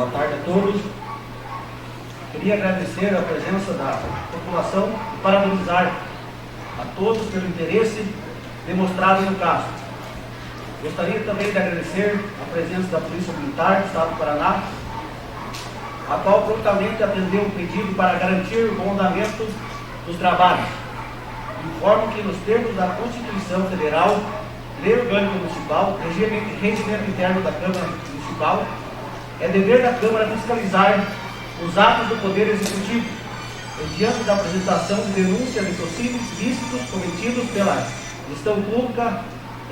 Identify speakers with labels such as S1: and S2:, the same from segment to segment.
S1: Boa tarde a todos. Queria agradecer a presença da população e parabenizar a todos pelo interesse demonstrado no caso. Gostaria também de agradecer a presença da Polícia Militar do Estado do Paraná, a qual prontamente atendeu o pedido para garantir o bom andamento dos trabalhos. Informo que nos termos da Constituição Federal, Lei Orgânica Municipal, Regimento Interno da Câmara Municipal, é dever da Câmara fiscalizar os atos do Poder Executivo, mediante da apresentação de denúncias de possíveis ilícitos cometidos pela gestão pública.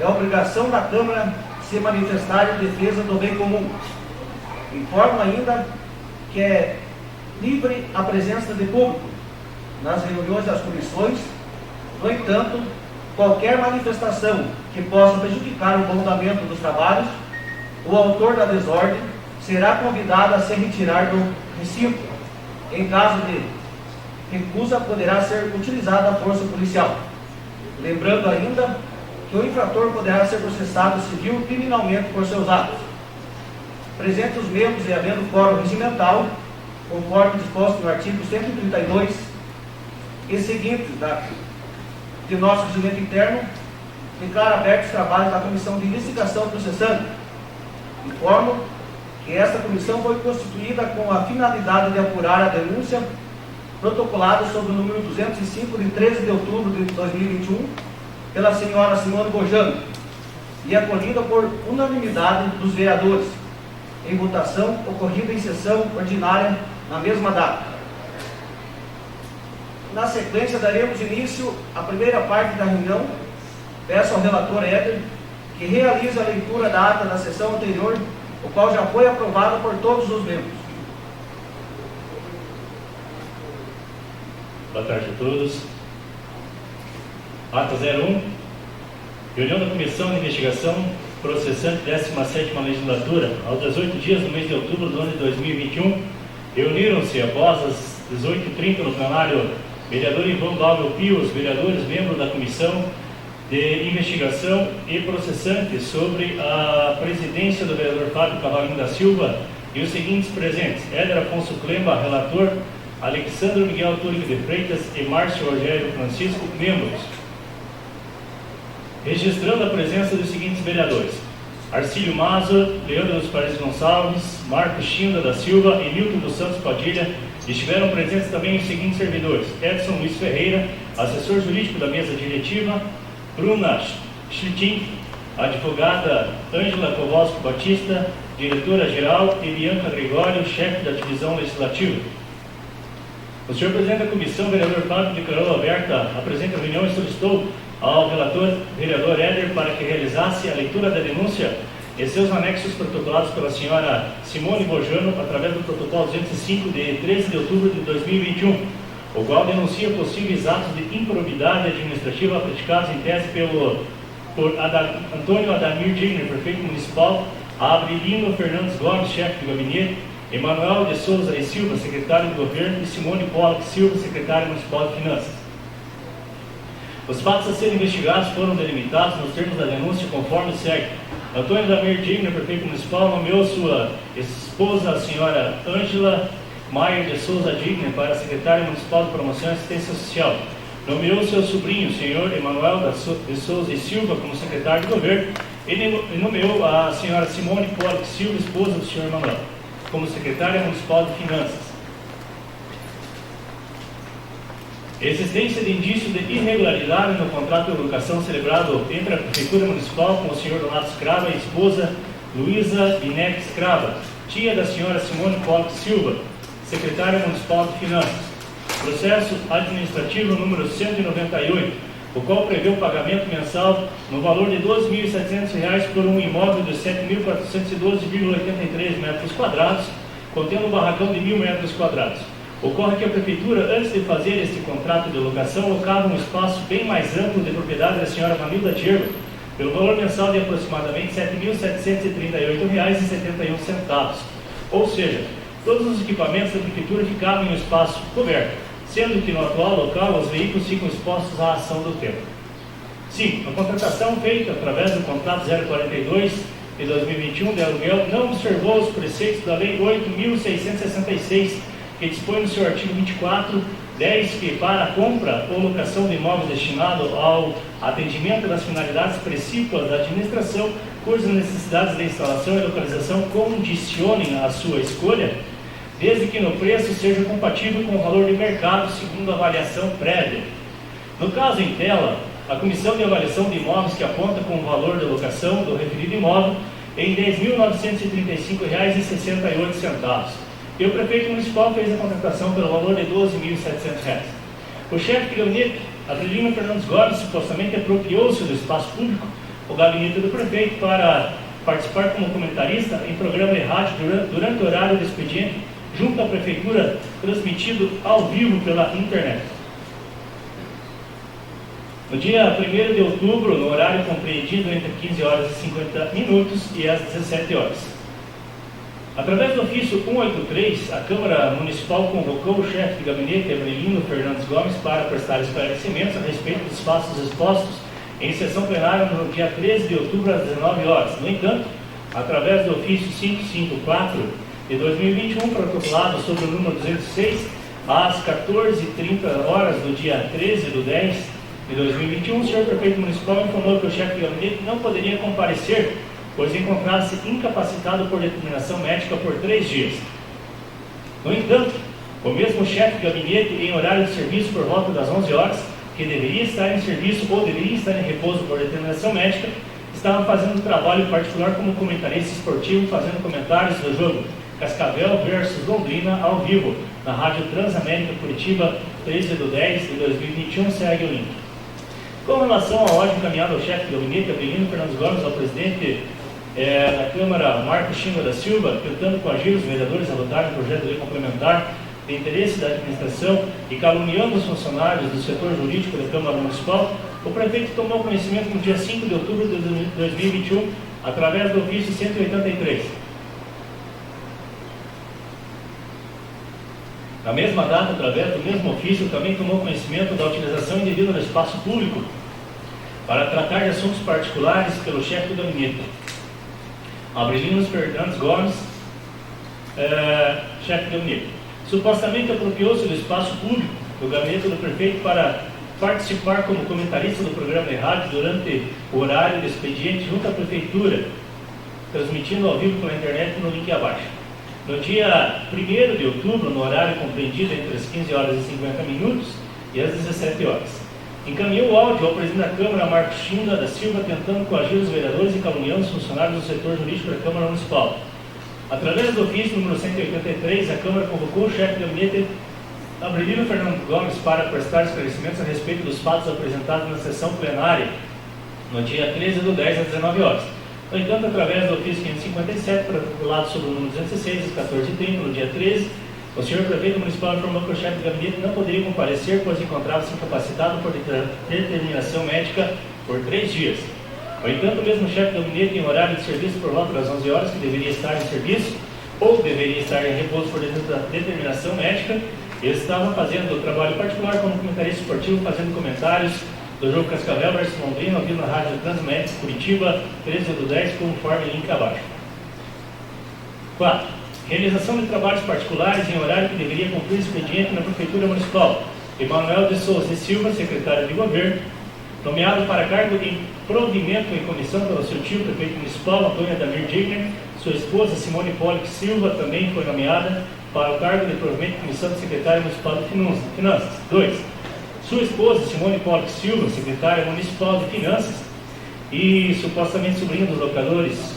S1: É obrigação da Câmara se manifestar em defesa do bem comum. Informo ainda que é livre a presença de público nas reuniões das comissões. No entanto, qualquer manifestação que possa prejudicar o bom andamento dos trabalhos, o autor da desordem será convidado a se retirar do recinto. Em caso de recusa, poderá ser utilizada a força policial. Lembrando ainda que o infrator poderá ser processado civil e criminalmente por seus atos. Presentes os membros e havendo quórum regimental, conforme disposto no artigo 132 e seguinte de nosso regimento interno, declara abertos os trabalhos da Comissão de Investigação Processante. Informo que esta comissão foi constituída com a finalidade de apurar a denúncia protocolada sob o número 205 de 13 de outubro de 2021 pela senhora Simone Bojano e acolhida por unanimidade dos vereadores em votação ocorrida em sessão ordinária na mesma data. Na sequência, daremos início à primeira parte da reunião. Peço ao relator Éder que realize a leitura da ata da sessão anterior, o qual já foi aprovado por todos os membros.
S2: Boa tarde a todos. Ata 01. Reunião da Comissão de Investigação Processante 17ª Legislatura, aos 18 dias do mês de outubro do ano de 2021, reuniram-se após as 18h30 no plenário vereador Ivan Balbel Pio, os vereadores membros da Comissão de Investigação e Processante sobre a presidência do vereador Fábio Cavalinho da Silva e os seguintes presentes: Éder Afonso Clemba, relator, Alexandre Miguel Túlio de Freitas e Márcio Rogério Francisco, membros. Registrando a presença dos seguintes vereadores: Arcílio Mazo, Leandro dos Paredes Gonçalves, Marcos Chinda da Silva e Milton dos Santos Padilha. Estiveram presentes também os seguintes servidores: Edson Luiz Ferreira, assessor jurídico da mesa diretiva, Bruna Schlichting, advogada Ângela Kowalski Batista, diretora-geral, e Bianca Gregório, chefe da divisão legislativa. O senhor presidente da comissão, vereador Fábio declarou aberta a presente reunião e solicitou ao relator, vereador Éder, para que realizasse a leitura da denúncia e seus anexos protocolados pela senhora Simone Bojano através do protocolo 205 de 13 de outubro de 2021, o qual denuncia possíveis atos de improbidade administrativa praticados em tese por Antônio Adamir Digner, prefeito municipal, Abrilino Fernandes Gomes, chefe de gabinete, Emanuel de Souza e Silva, secretário de governo, e Simone Pollock Silva, secretária municipal de finanças. Os fatos a serem investigados foram delimitados nos termos da denúncia conforme segue. Antônio Adamir Digner, prefeito municipal, nomeou sua esposa, a senhora Ângela Maier de Souza Digner, para secretária municipal de promoção e assistência social. Nomeou seu sobrinho, o senhor Emanuel de Souza e Silva, como secretário de governo e nomeou a senhora Simone Pollock Silva, esposa do senhor Emanuel, como secretária municipal de finanças. Existência de indício de irregularidade no contrato de locação celebrado entre a Prefeitura Municipal com o senhor Donato Scrava e a esposa Luísa Binetti Scrava, tia da senhora Simone Pollock Silva, secretária municipal de finanças. Processo administrativo número 198, o qual prevê o pagamento mensal no valor de R$ 12.700 por um imóvel de 7.412,83 metros quadrados, contendo um barracão de 1.000 metros quadrados. Ocorre que a Prefeitura, antes de fazer este contrato de locação, locava um espaço bem mais amplo de propriedade da senhora Vanilda Diego, pelo valor mensal de aproximadamente R$ 7.738,71. Ou seja, todos os equipamentos da Prefeitura ficavam em um espaço coberto, sendo que no atual local os veículos ficam expostos à ação do tempo. 5. A contratação feita através do contrato 042 de 2021 de aluguel não observou os preceitos da Lei 8.666, que dispõe no seu artigo 24.10 que para a compra ou locação de imóvel destinado ao atendimento das finalidades precípuas da administração, cujas necessidades de instalação e localização condicionem a sua escolha, desde que no preço seja compatível com o valor de mercado segundo avaliação prévia. No caso em tela, a Comissão de Avaliação de Imóveis que aponta com o valor de locação do referido imóvel em R$ 10.935,68. E o prefeito municipal fez a contratação pelo valor de R$ 12.700. O chefe de gabinete, Abrelino Fernandes Gomes, supostamente apropriou-se do espaço público, o gabinete do prefeito, para participar como comentarista em programa de rádio durante o horário do expediente, junto à prefeitura, transmitido ao vivo pela internet. No dia 1º de outubro, no horário compreendido entre 15 horas e 50 minutos e às 17 horas. Através do ofício 183, a Câmara Municipal convocou o chefe de gabinete, Abrelino Fernandes Gomes, para prestar esclarecimentos a respeito dos fatos expostos em sessão plenária no dia 13 de outubro às 19 horas. No entanto, através do ofício 554 de 2021, protocolado sob o número 206, às 14h30 do dia 13/10 de 2021, o senhor prefeito municipal informou que o chefe de gabinete não poderia comparecer, pois encontrava-se incapacitado por determinação médica por 3 dias. No entanto, o mesmo chefe de gabinete, em horário de serviço por volta das 11 horas, que deveria estar em serviço ou deveria estar em repouso por determinação médica, estava fazendo trabalho particular como comentarista esportivo, fazendo comentários do jogo Cascavel versus Londrina ao vivo, na Rádio Transamérica Curitiba, 13/10 de 2021, segue o link. Com relação ao ódio encaminhado ao chefe de gabinete, Abrelino Fernandes Gomes, ao presidente da Câmara, Marco Chinga da Silva, tentando coagir os vereadores a votarem um projeto de lei complementar de interesse da administração e caluniando os funcionários do setor jurídico da Câmara Municipal, o prefeito tomou conhecimento no dia 5 de outubro de 2021, através do ofício 183. Na mesma data, através do mesmo ofício, também tomou conhecimento da utilização indevida do espaço público para tratar de assuntos particulares pelo chefe do gabinete, Abrelino Fernandes Gomes, chefe do gabinete. Supostamente apropriou-se do espaço público do gabinete do prefeito para participar como comentarista do programa de rádio durante o horário do expediente junto à prefeitura, transmitindo ao vivo pela internet no link abaixo. No dia 1º de outubro, no horário compreendido entre as 15 horas e 50 minutos e as 17 horas, encaminhou o áudio ao presidente da Câmara, Marco Chinga da Silva, tentando coagir os vereadores e caluniando os funcionários do setor jurídico da Câmara Municipal. Através do ofício número 183, a Câmara convocou o chefe de gabinete, Abrelino Fernandes Gomes, para prestar esclarecimentos a respeito dos fatos apresentados na sessão plenária no dia 13/10 às 19 horas. No entanto, através do ofício 557, protocolado sob o número 206, às 14h30, no dia 13, o senhor prefeito municipal informou que o chefe de gabinete não poderia comparecer, pois encontrava-se incapacitado por determinação médica por 3 dias. No entanto, o mesmo chefe de gabinete, em horário de serviço por volta das 11 horas, que deveria estar em serviço ou deveria estar em repouso por determinação médica, ele estava fazendo trabalho particular como comentarista esportivo, fazendo comentários do jogo Cascavel versus Londrina, ouvindo na Rádio Transamérica Curitiba, 13/10, conforme link abaixo. 4. Realização de trabalhos particulares em horário que deveria cumprir expediente na Prefeitura Municipal. Emanuel de Souza e Silva, secretário de Governo, nomeado para cargo de provimento em comissão pelo seu tio, prefeito municipal, Antônio Adamir Digner. Sua esposa, Simone Pollock Silva, também foi nomeada para o cargo de provimento em comissão de secretário municipal de Finanças. 2. Sua esposa, Simone Pollock Silva, secretária municipal de Finanças e supostamente sobrinha dos locadores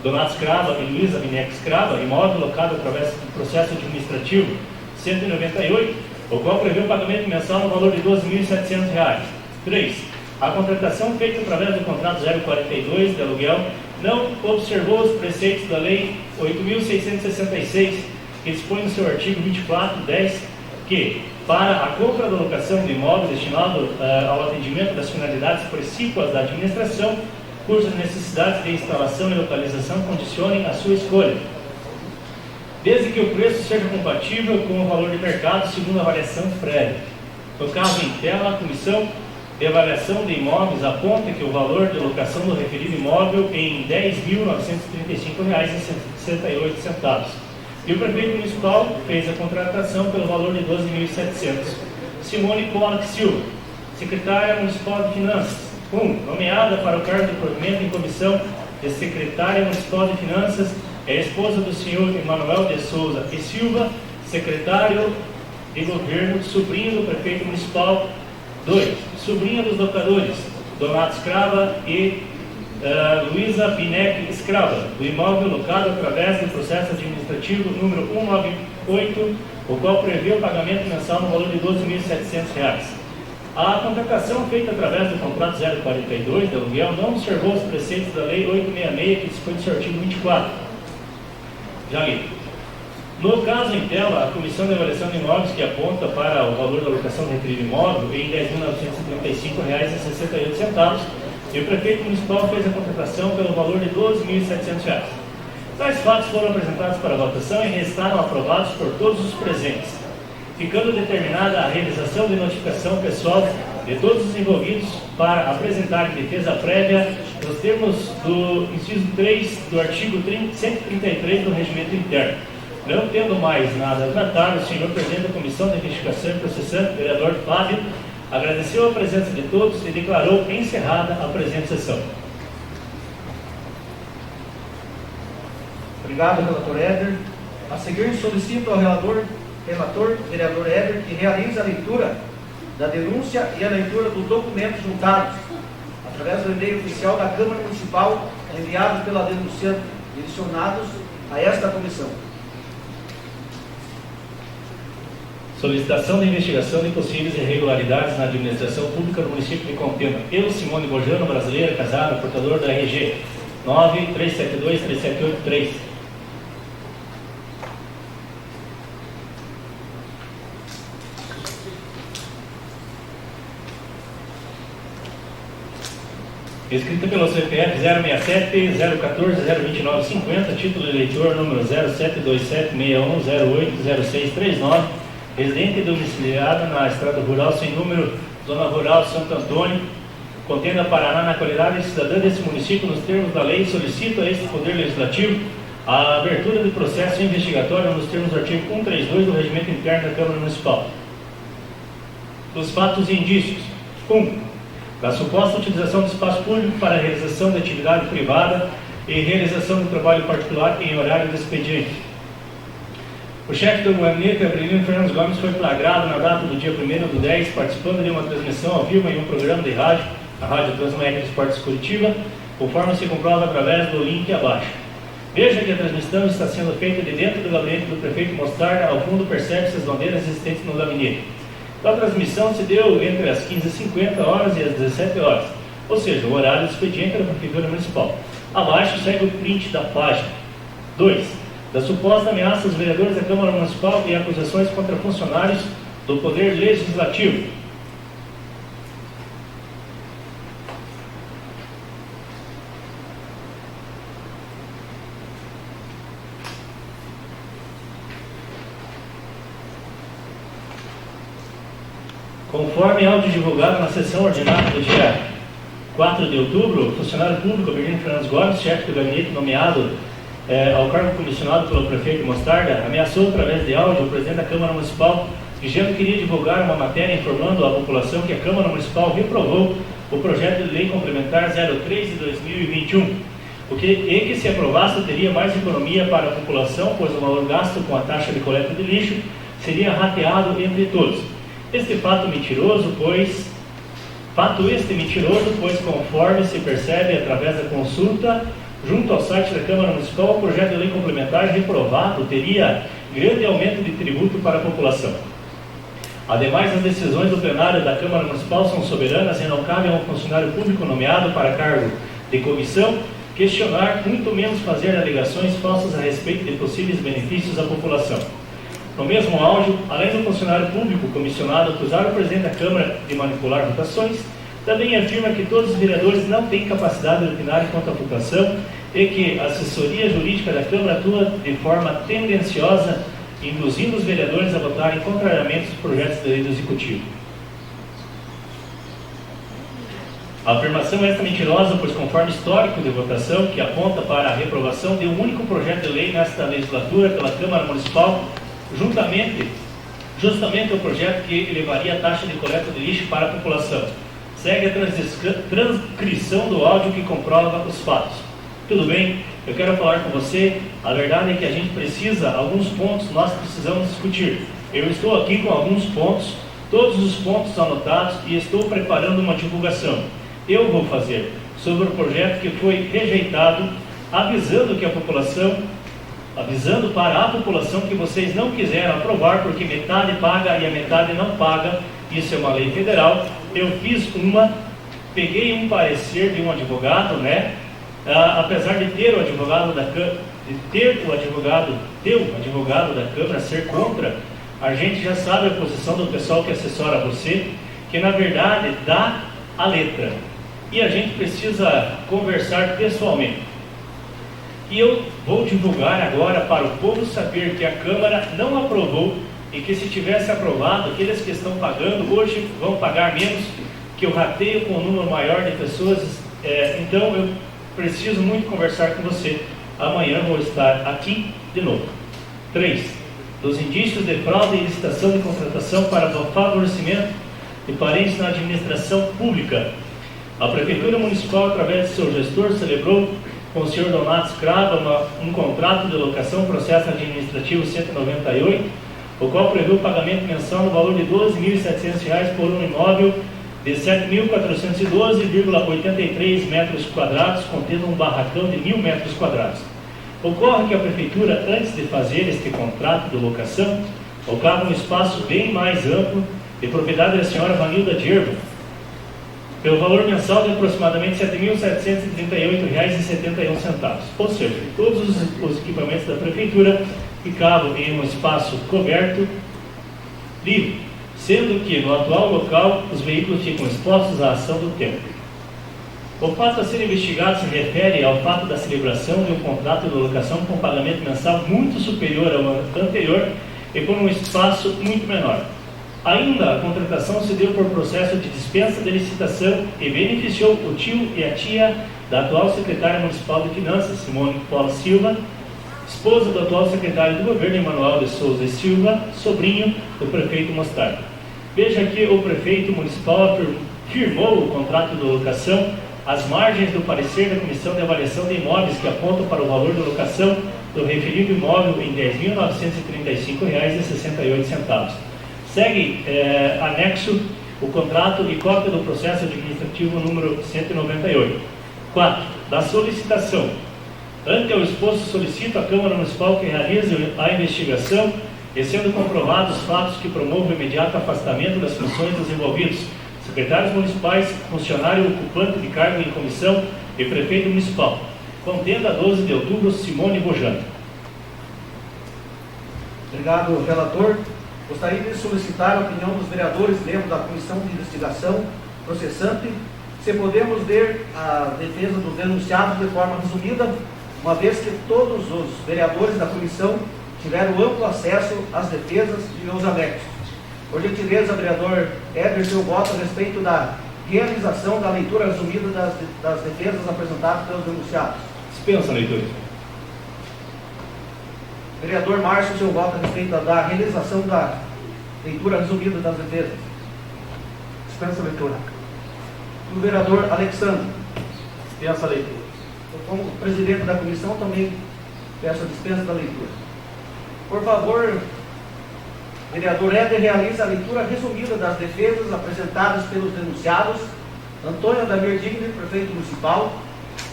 S2: Donato Scrava e Luísa Minex Scrava, imóvel locado através do processo administrativo 198, o qual prevê o pagamento mensal no valor de R$ 12.700. 3. A contratação feita através do contrato 042 de aluguel não observou os preceitos da Lei 8.666, que dispõe no seu artigo 24.10 que, para a compra da locação de imóvel destinado ao atendimento das finalidades precípuas da administração, cujas necessidades de instalação e localização condicionem a sua escolha, desde que o preço seja compatível com o valor de mercado segundo a avaliação prévia. No caso em tela, a Comissão de avaliação de imóveis aponta que o valor de locação do referido imóvel em R$ 10.935,68. E o prefeito municipal fez a contratação pelo valor de R$ 12.700. Simone Pollack Silva, secretária municipal de Finanças. 1. Nomeada para o cargo de provimento em comissão de secretária municipal de Finanças, é a esposa do senhor Emanuel de Souza e Silva, secretário de governo, sobrinho do prefeito municipal. 2. Sobrinha dos locadores, Donato Escrava e Luísa Pinec Escrava, do imóvel locado através do processo administrativo número 198, o qual prevê o pagamento mensal no valor de R$ 12.700. A contratação feita através do contrato 042 de aluguel não observou os preceitos da Lei 866, que dispõe do seu artigo 24. Já li. No caso em tela, a Comissão de Avaliação de Imóveis, que aponta para o valor da locação do referido imóvel em R$ 10.935,68, e o prefeito municipal fez a contratação pelo valor de R$ 12.700. Tais fatos foram apresentados para votação e restaram aprovados por todos os presentes, ficando determinada a realização de notificação pessoal de todos os envolvidos para apresentar defesa prévia nos termos do inciso 3 do artigo 133 do Regimento Interno. Não tendo mais nada a tratar, o senhor presidente da Comissão de Investigação e Processante, vereador Fábio, agradeceu a presença de todos e declarou encerrada a presente sessão.
S1: Obrigado, relator Éder. A seguir, solicito ao relator, vereador Éder, que realize a leitura da denúncia e a leitura dos documentos juntados, através do e-mail oficial da Câmara Municipal, enviados pela denunciante, direcionados a esta comissão.
S2: Solicitação de investigação de possíveis irregularidades na administração pública do município de Contenda. Eu, Simone Bojano, brasileira, casada, portador da RG 937237883. Escrita pelo CPF 067 014 02950, título de eleitor número 072761080639, residente domiciliado na Estrada Rural Sem Número, Zona Rural Santo Antônio, Contenda, Paraná, na qualidade de cidadã desse município, nos termos da lei, solicito a este Poder Legislativo a abertura de processo investigatório nos termos do artigo 132 do Regimento Interno da Câmara Municipal. Dos fatos e indícios. 1. Da suposta utilização do espaço público para a realização de atividade privada e realização do trabalho particular em horário de expediente. O chefe do gabinete, Abrelino Fernandes Gomes, foi flagrado na data do dia 1º/10, participando de uma transmissão ao vivo em um programa de rádio, a Rádio Transmec Esportes Curitiba, conforme se comprova através do link abaixo. Veja que a transmissão está sendo feita de dentro do gabinete do prefeito Mostarda, ao fundo percebe-se as bandeiras existentes no gabinete. A transmissão se deu entre as 15h50 e as 17 horas, ou seja, o horário do expediente da Prefeitura Municipal. Abaixo segue o print da página. 2. Da suposta ameaça aos vereadores da Câmara Municipal e acusações contra funcionários do Poder Legislativo. Conforme áudio divulgado na sessão ordinária do dia 4 de outubro, o funcionário público Abrelino Fernandes Gomes, chefe do gabinete nomeado ao cargo comissionado pelo prefeito Mostarda, ameaçou através de áudio o presidente da Câmara Municipal, dizendo que iria divulgar uma matéria informando à população que a Câmara Municipal reprovou o projeto de lei complementar 03 de 2021, e que se aprovasse teria mais economia para a população, pois o valor gasto com a taxa de coleta de lixo seria rateado entre todos. Este fato mentiroso, pois conforme se percebe através da consulta junto ao site da Câmara Municipal, o projeto de lei complementar reprovado teria grande aumento de tributo para a população. Ademais, as decisões do plenário da Câmara Municipal são soberanas e não cabe a um funcionário público nomeado para cargo de comissão questionar, muito menos fazer alegações falsas a respeito de possíveis benefícios à população. No mesmo áudio, além do funcionário público comissionado acusar o presidente da Câmara de manipular votações, também afirma que todos os vereadores não têm capacidade de opinar quanto à votação e que a assessoria jurídica da Câmara atua de forma tendenciosa, induzindo os vereadores a votarem contrariamente os projetos de lei do Executivo. A afirmação esta mentirosa, pois conforme histórico de votação que aponta para a reprovação de um único projeto de lei nesta legislatura pela Câmara Municipal, justamente o projeto que elevaria a taxa de coleta de lixo para a população. Segue a transcrição do áudio que comprova os fatos. Tudo bem? Eu quero falar com você. A verdade é que a gente precisa, alguns pontos nós precisamos discutir. Eu estou aqui com alguns pontos, todos os pontos anotados, e estou preparando uma divulgação. Eu vou fazer sobre o projeto que foi rejeitado, avisando para a população que vocês não quiseram aprovar, porque metade paga e a metade não paga. Isso é uma lei federal. Eu peguei um parecer de um advogado, né? Apesar de ter o advogado da Câmara ser contra, a gente já sabe a posição do pessoal que assessora você, que na verdade dá a letra. E a gente precisa conversar pessoalmente. E eu vou divulgar agora para o povo saber que a Câmara não aprovou, e que se tivesse aprovado, aqueles que estão pagando hoje vão pagar menos, que eu rateio com um número maior de pessoas. Então eu preciso muito conversar com você. Amanhã vou estar aqui de novo. 3. Dos indícios de fraude e licitação de contratação para favorecimento de parentes na administração pública. A Prefeitura Municipal, através de seu gestor, celebrou com o senhor Donato Scrava um contrato de locação, processo administrativo 198, o qual prevê o pagamento mensal no valor de R$ 12.700 por um imóvel de 7.412,83 metros quadrados, contendo um barracão de 1.000 metros quadrados. Ocorre que a Prefeitura, antes de fazer este contrato de locação, ocupava um espaço bem mais amplo de propriedade da senhora Vanilda Dierba, pelo valor mensal de aproximadamente R$ 7.738,71. Ou seja, todos os equipamentos da Prefeitura ficavam em um espaço coberto, livre, sendo que no atual local os veículos ficam expostos à ação do tempo. O fato a ser investigado se refere ao fato da celebração de um contrato de locação com pagamento mensal muito superior ao anterior e por um espaço muito menor. Ainda a contratação se deu por processo de dispensa de licitação e beneficiou o tio e a tia da atual secretária municipal de Finanças, Simone Paula Silva, esposa do atual secretário do governo, Emanuel de Souza e Silva, sobrinho do prefeito Mostarda. Veja que o prefeito municipal firmou o contrato de locação às margens do parecer da Comissão de Avaliação de Imóveis, que aponta para o valor de locação do referido imóvel em R$ 10.935,68. Segue anexo o contrato e cópia do processo administrativo número 198. 4. Da solicitação. Ante ao exposto, solicito à Câmara Municipal que realize a investigação e, sendo comprovados os fatos, que promova o imediato afastamento das funções dos envolvidos, secretários municipais, funcionário ocupante de cargo em comissão e prefeito municipal. Contendo a 12 de outubro, Simone Bojano.
S1: Obrigado, relator. Gostaria de solicitar a opinião dos vereadores, membros da Comissão de Investigação Processante, se podemos ler a defesa dos denunciados de forma resumida, uma vez que todos os vereadores da comissão tiveram amplo acesso às defesas e aos anexos. Por gentileza, vereador Éder, seu voto a respeito da realização da leitura resumida das defesas apresentadas pelos denunciados.
S2: Dispensa a leitura.
S1: Vereador Márcio, seu voto a respeito da realização da leitura resumida das defesas.
S3: Dispensa a leitura.
S1: O vereador Alexandre.
S3: Dispensa a leitura.
S1: Eu, como presidente da comissão, também peço a dispensa da leitura. Por favor, vereador Éder, realiza a leitura resumida das defesas apresentadas pelos denunciados: Antônio Adamir Digni, prefeito municipal;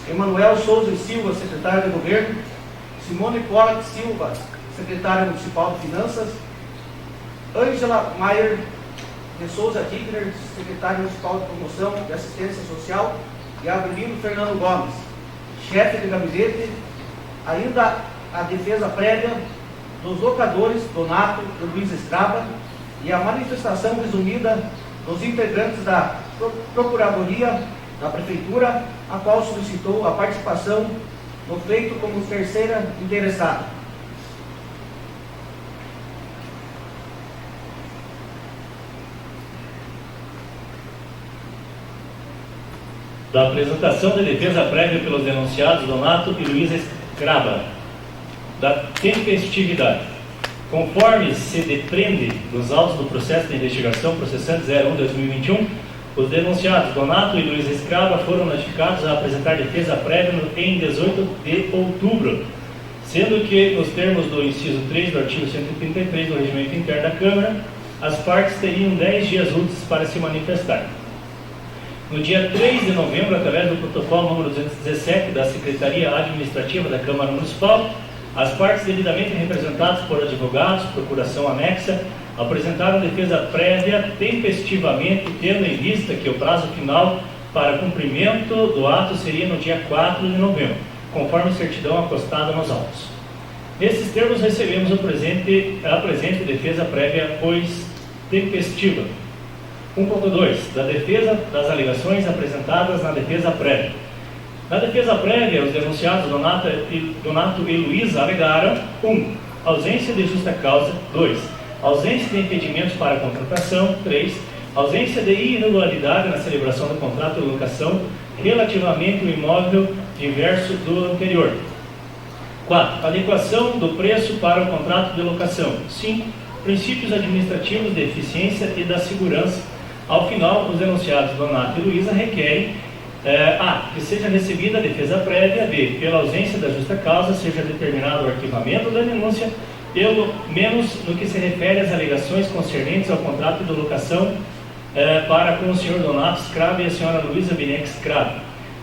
S1: Emanuel Souza e Silva, secretário de governo; Simone Pollack Silva, secretária municipal de finanças; Ângela Maier de Souza Digner, secretária municipal de promoção e assistência social; e Avelino Fernando Gomes, chefe de gabinete. Ainda a defesa prévia dos locadores Donato e Luiz Scrava, e a manifestação resumida dos integrantes da Procuradoria da Prefeitura, a qual solicitou a participação no feito como terceira interessada.
S2: da apresentação de defesa prévia pelos denunciados Donato e Luísa Scraba, da tempestividade. Conforme se depreende dos autos do processo de investigação processante 01/2021, os denunciados Donato e Luísa Scraba foram notificados a apresentar defesa prévia em 18 de outubro, sendo que, nos termos do inciso 3 do artigo 133 do Regimento Interno da Câmara, as partes teriam 10 dias úteis para se manifestar. No dia 3 de novembro, através do protocolo número 217 da Secretaria Administrativa da Câmara Municipal, as partes devidamente representadas por advogados, procuração anexa, apresentaram defesa prévia tempestivamente, tendo em vista que o prazo final para cumprimento do ato seria no dia 4 de novembro, conforme certidão acostada nos autos. Nesses termos, recebemos a presente defesa prévia, pois tempestiva. 1.2. Da defesa das alegações apresentadas na defesa prévia. Na defesa prévia, os denunciados Donato e Luísa alegaram: 1. Ausência de justa causa. 2. Ausência de impedimentos para a contratação. 3. Ausência de irregularidade na celebração do contrato de locação relativamente ao imóvel diverso do anterior. 4. Adequação do preço para o contrato de locação. 5. Princípios administrativos de eficiência e da segurança. Ao final, os denunciados Donato e Luísa requerem A. Que seja recebida a defesa prévia. B. Pela ausência da justa causa, seja determinado o arquivamento da denúncia, pelo menos no que se refere às alegações concernentes ao contrato de locação para com o senhor Donato Scraba e a senhora Luísa Binek Scraba.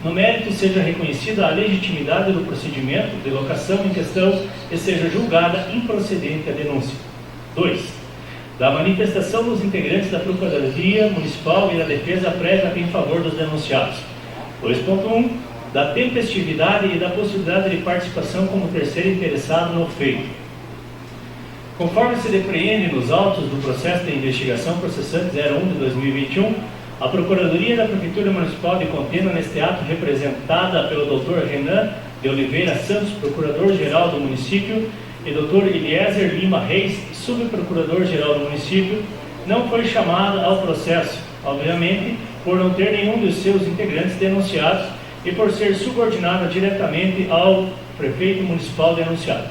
S2: No mérito, seja reconhecida a legitimidade do procedimento de locação em questão e seja julgada improcedente a denúncia. 2. Da manifestação dos integrantes da Procuradoria Municipal e da defesa prévia em favor dos denunciados. 2.1. Da tempestividade e da possibilidade de participação como terceiro interessado no feito. Conforme se depreende nos autos do processo de investigação processante 01/2021, a Procuradoria da Prefeitura Municipal de Contena, neste ato representada pelo Dr. Renan de Oliveira Santos, Procurador-Geral do Município, e Dr. Eliezer Lima Reis, Subprocurador-Geral do Município, não foi chamada ao processo, obviamente, por não ter nenhum dos seus integrantes denunciados e por ser subordinada diretamente ao Prefeito Municipal denunciado.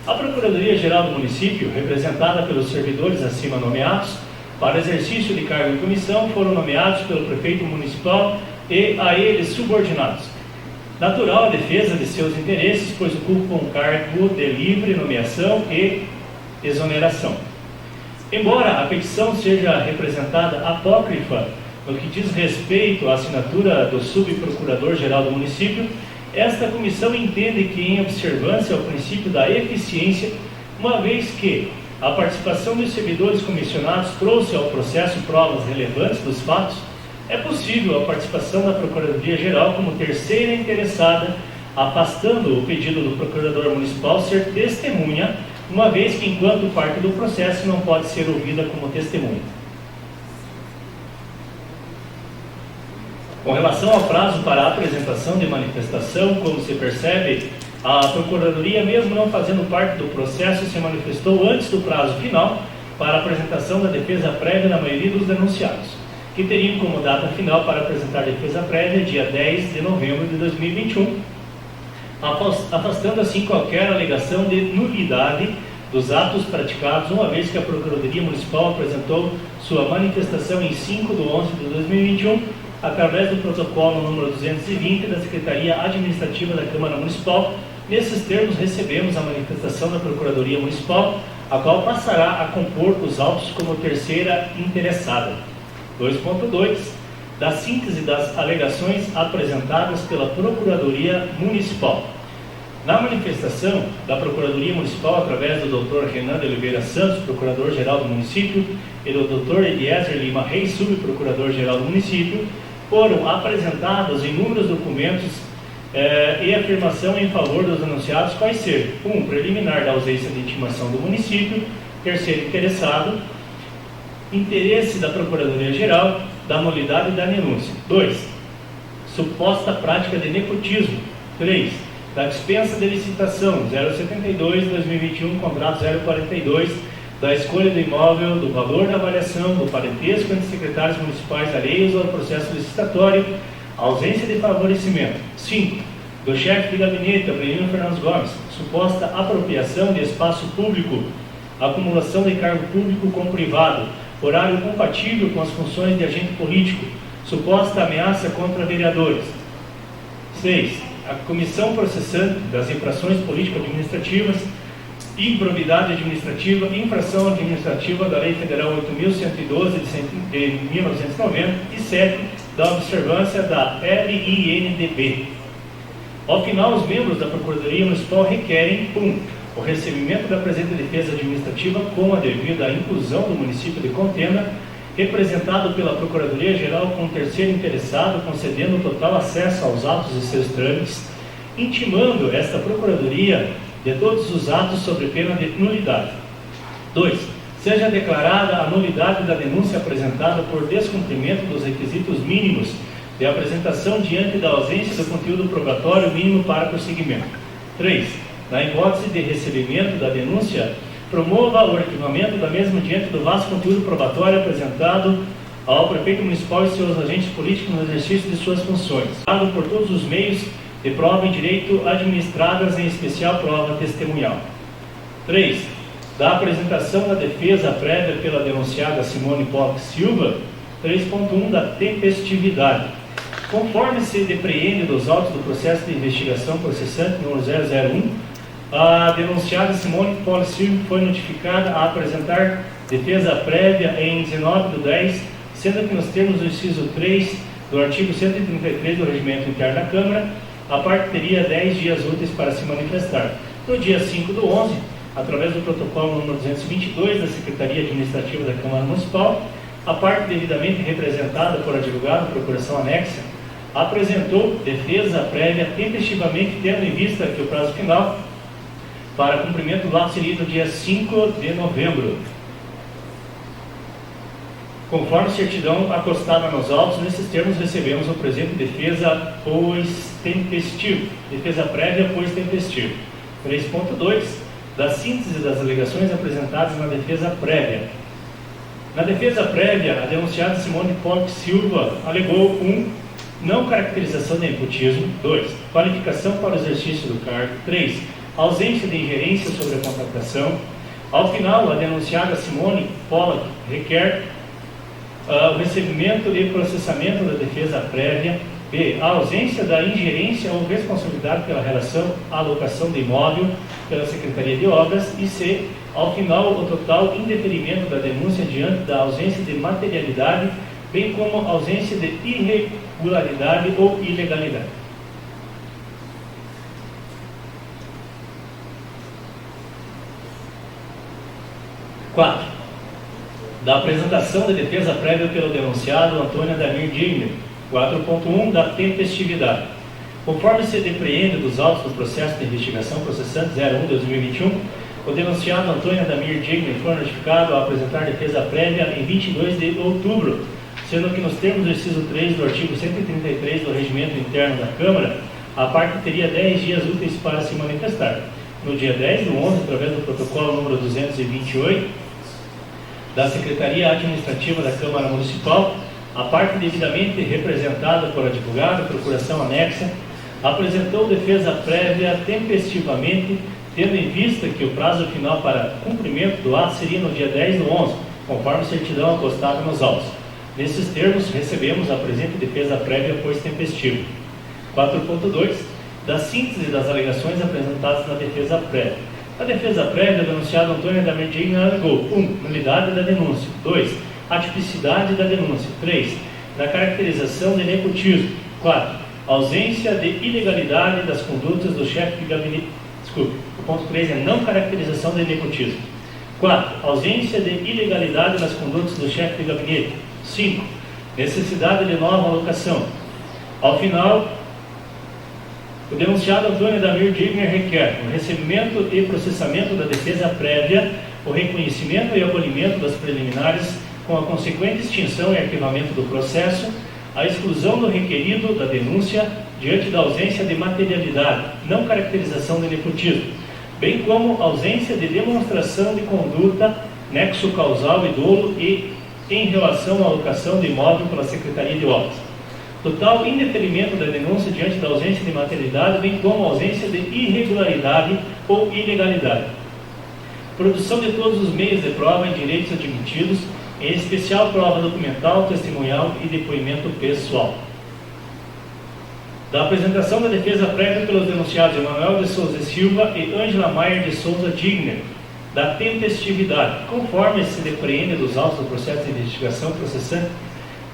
S2: A Procuradoria-Geral do Município, representada pelos servidores acima nomeados, para exercício de cargo em comissão, foram nomeados pelo Prefeito Municipal e a eles subordinados. Natural a defesa de seus interesses, pois ocupam um cargo de livre nomeação e exoneração. Embora a petição seja representada apócrifa no que diz respeito à assinatura do subprocurador-geral do município, esta comissão entende que, em observância ao princípio da eficiência, uma vez que a participação dos servidores comissionados trouxe ao processo provas relevantes dos fatos, é possível a participação da Procuradoria-Geral como terceira interessada, afastando o pedido do Procurador Municipal ser testemunha, uma vez que, enquanto parte do processo, não pode ser ouvida como testemunha. Com relação ao prazo para a apresentação de manifestação, como se percebe, a Procuradoria, mesmo não fazendo parte do processo, se manifestou antes do prazo final para a apresentação da defesa prévia na maioria dos denunciados, que teriam como data final para apresentar defesa prévia dia 10 de novembro de 2021, afastando assim qualquer alegação de nulidade dos atos praticados, uma vez que a Procuradoria Municipal apresentou sua manifestação em 5 de 11 de 2021, através do protocolo número 220 da Secretaria Administrativa da Câmara Municipal. Nesses termos, recebemos a manifestação da Procuradoria Municipal, a qual passará a compor os autos como terceira interessada. 2.2. Da síntese das alegações apresentadas pela Procuradoria Municipal. Na manifestação da Procuradoria Municipal, através do Dr. Renan de Oliveira Santos, Procurador-Geral do Município, e do Dr. Eliezer Lima Reis, Subprocurador-Geral do Município, foram apresentados inúmeros documentos e afirmação em favor dos denunciados, quais ser: 1. Preliminar da ausência de intimação do município. Terceiro interessado, interesse da Procuradoria-Geral da nulidade da denúncia. 2. Suposta prática de nepotismo. 3. Da dispensa de licitação 072/2021, contrato 042, da escolha do imóvel, do valor da avaliação, do parentesco entre secretários municipais alheios ao processo licitatório, ausência de favorecimento. 5. Do chefe de gabinete, Avelino Fernandes Gomes, suposta apropriação de espaço público, acumulação de cargo público com privado, horário compatível com as funções de agente político, suposta ameaça contra vereadores. 6. A comissão processante das infrações político-administrativas, improbidade administrativa, infração administrativa da Lei Federal 8.112 de 1990 e 7. Da observância da LINDB. Ao final, os membros da Procuradoria Municipal requerem 1. O recebimento da presente defesa administrativa com a devida inclusão do município de Contenda, representado pela Procuradoria-Geral com terceiro interessado, concedendo total acesso aos atos e seus trâmites, intimando esta Procuradoria de todos os atos sob pena de nulidade. 2. Seja declarada a nulidade da denúncia apresentada por descumprimento dos requisitos mínimos de apresentação diante da ausência do conteúdo probatório mínimo para prosseguimento. 3. Na hipótese de recebimento da denúncia, promova o arquivamento da mesma diante do vasto conteúdo probatório apresentado ao prefeito municipal e seus agentes políticos no exercício de suas funções, dado por todos os meios de prova em direito administradas, em especial prova testemunhal. 3. Da apresentação da defesa prévia pela denunciada Simone Poc Silva. 3.1. Da tempestividade. Conforme se depreende dos autos do processo de investigação processante número 001, a denunciada Simone Poc Silva foi notificada a apresentar defesa prévia em 19/10, sendo que nos termos do inciso 3 do artigo 133 do Regimento Interno da Câmara, a parte teria 10 dias úteis para se manifestar. No dia 5/11, através do protocolo número 222 da Secretaria Administrativa da Câmara Municipal, a parte devidamente representada por advogado, procuração anexa, apresentou defesa prévia tempestivamente, tendo em vista que o prazo final para cumprimento do ato seria no dia 5 de novembro. Conforme certidão acostada nos autos, nesses termos recebemos o presente defesa pois tempestivo, defesa prévia pois tempestivo. 3.2. Da síntese das alegações apresentadas na defesa prévia. Na defesa prévia, a denunciada Simone Poc Silva alegou 1. Não caracterização de nepotismo. 2. Qualificação para o exercício do cargo. 3. Ausência de ingerência sobre a contratação. Ao final, a denunciada Simone Poc requer o recebimento e processamento da defesa prévia. B. A ausência da ingerência ou responsabilidade pela relação à alocação de imóvel pela Secretaria de Obras. E C. Ao final, o total indeferimento da denúncia diante da ausência de materialidade, bem como ausência de irregularidade ou ilegalidade. Quatro. Da apresentação da defesa prévia pelo denunciado Antônio Adamir Digner. 4.1. Da tempestividade. Conforme se depreende dos autos do processo de investigação processante 01/2021, o denunciado Antônio Adamir Digner foi notificado a apresentar defesa prévia em 22 de outubro, sendo que nos termos do inciso 3 do artigo 133 do Regimento Interno da Câmara, a parte teria 10 dias úteis para se manifestar. No dia 10/11, através do protocolo número 228 da Secretaria Administrativa da Câmara Municipal, a parte devidamente representada por advogado, procuração anexa, apresentou defesa prévia tempestivamente, tendo em vista que o prazo final para cumprimento do ato seria no dia 10/11, conforme certidão acostada nos autos. Nesses termos, recebemos a presente defesa prévia pois tempestivo. 4.2. Da síntese das alegações apresentadas na defesa prévia. A defesa prévia, o denunciado Antônio Adamir Digner alegou 1. Nulidade da denúncia. 2. Atipicidade da denúncia. 3. Da caracterização de nepotismo. 4. Ausência de ilegalidade das condutas do chefe de gabinete. Desculpe, o ponto 3 é não caracterização de nepotismo. 4. Ausência de ilegalidade das condutas do chefe de gabinete. 5. Necessidade de nova alocação. Ao final, o denunciado Antônio Adamir Digner requer o recebimento e processamento da defesa prévia, o reconhecimento e acolhimento das preliminares, com a consequente extinção e arquivamento do processo, a exclusão do requerido da denúncia diante da ausência de materialidade, não caracterização de nepotismo, bem como ausência de demonstração de conduta, nexo causal e dolo e em relação à alocação de imóvel pela Secretaria de Obras. Total indeferimento da denúncia diante da ausência de materialidade, bem como ausência de irregularidade ou ilegalidade. Produção de todos os meios de prova em direitos admitidos, em especial prova documental, testemunhal e depoimento pessoal. Da apresentação da defesa prévia pelos denunciados Emanuel de Souza Silva e Ângela Maier de Souza Digner, da tempestividade, conforme se depreende dos autos do processo de investigação processante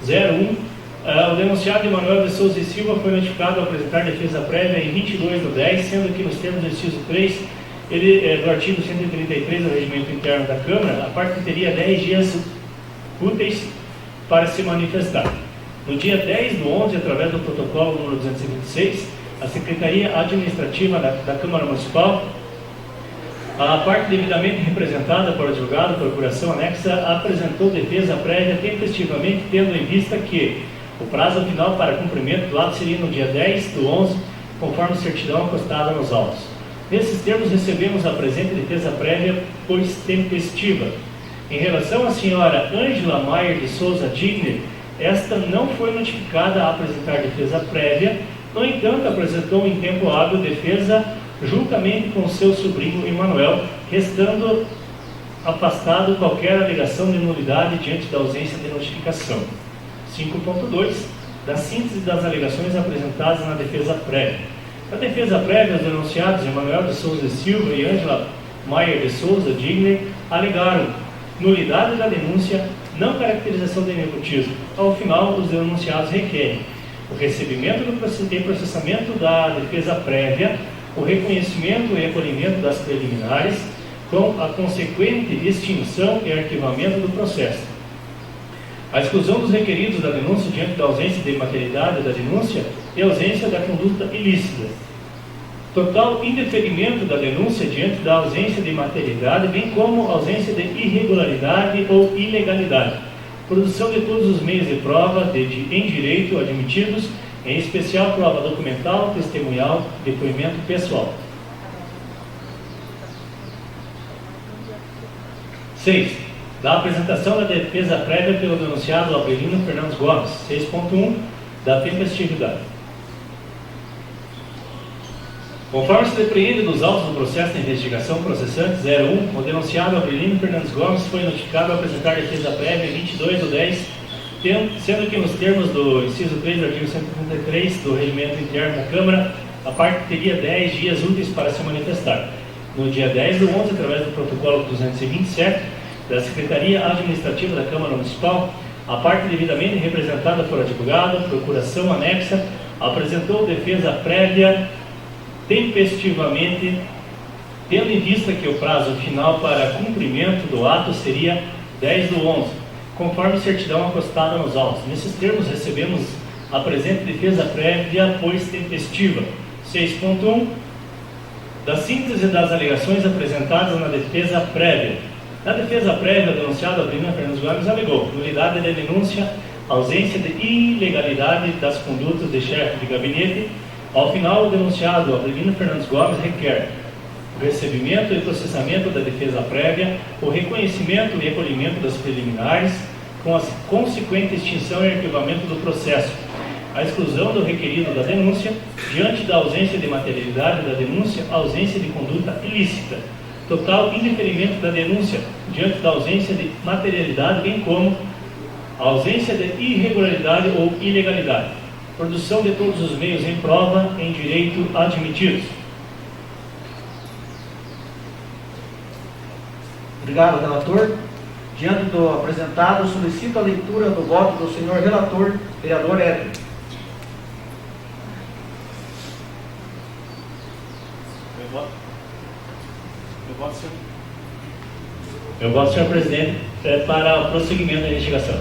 S2: 01, o denunciado Emanuel de Souza Silva foi notificado ao apresentar defesa prévia em 22/10, sendo que nos termos do inciso 3 do artigo 133 do Regimento Interno da Câmara, a parte teria 10 dias úteis para se manifestar. No dia 10/11, através do protocolo número 226, a Secretaria Administrativa da Câmara Municipal, a parte devidamente representada por advogado, procuração anexa, apresentou defesa prévia tempestivamente, tendo em vista que o prazo final para cumprimento do ato seria no dia 10/11, conforme certidão acostada nos autos. Nesses termos, recebemos a presente defesa prévia, pois tempestiva. Em relação à senhora Ângela Maier de Souza Digner, esta não foi notificada a apresentar defesa prévia, no entanto, apresentou em tempo hábil defesa juntamente com seu sobrinho Emanuel, restando afastado qualquer alegação de nulidade diante da ausência de notificação. 5.2. Da síntese das alegações apresentadas na defesa prévia. Na defesa prévia, os denunciados Emanuel de Souza Silva e Ângela Maier de Souza Digner alegaram nulidade da denúncia, não caracterização de nepotismo. Ao final, os denunciados requerem o recebimento e processamento da defesa prévia, o reconhecimento e acolhimento das preliminares, com a consequente extinção e arquivamento do processo. A exclusão dos requeridos da denúncia diante da ausência de materialidade da denúncia e ausência da conduta ilícita. Total indeferimento da denúncia diante da ausência de materialidade, bem como ausência de irregularidade ou ilegalidade. Produção de todos os meios de prova em direito admitidos, em especial prova documental, testemunhal, depoimento pessoal. 6. Da apresentação da defesa prévia pelo denunciado Avelino Fernandes Gomes. 6.1. Da tempestividade. Conforme se depreende dos autos do processo de investigação processante 01, o denunciado Avelino Fernandes Gomes foi notificado a apresentar defesa prévia em 22/10, sendo que nos termos do inciso 3 do artigo 133 do Regimento Interno da Câmara, a parte teria 10 dias úteis para se manifestar. No dia 10/11, através do protocolo 227 da Secretaria Administrativa da Câmara Municipal, a parte devidamente representada por advogado, procuração anexa, apresentou defesa prévia tempestivamente, tendo em vista que o prazo final para cumprimento do ato seria 10/11, conforme certidão acostada nos autos. Nesses termos, recebemos a presente defesa prévia, pois tempestiva. 6.1. Da síntese das alegações apresentadas na defesa prévia. Na defesa prévia, o denunciado Avelino Fernandes Gomes alegou nulidade da denúncia, ausência de ilegalidade das condutas de chefe de gabinete. Ao final, o denunciado Avelino Fernandes Gomes requer o recebimento e processamento da defesa prévia, o reconhecimento e recolhimento das preliminares, com a consequente extinção e arquivamento do processo, a exclusão do requerido da denúncia, diante da ausência de materialidade da denúncia, a ausência de conduta ilícita, total indeferimento da denúncia, diante da ausência de materialidade, bem como a ausência de irregularidade ou ilegalidade. Produção de todos os meios em prova em direito admitidos.
S1: Obrigado, relator. Diante do apresentado, solicito a leitura do voto do senhor relator, vereador Edson.
S2: Eu voto, senhor presidente, para o prosseguimento da investigação.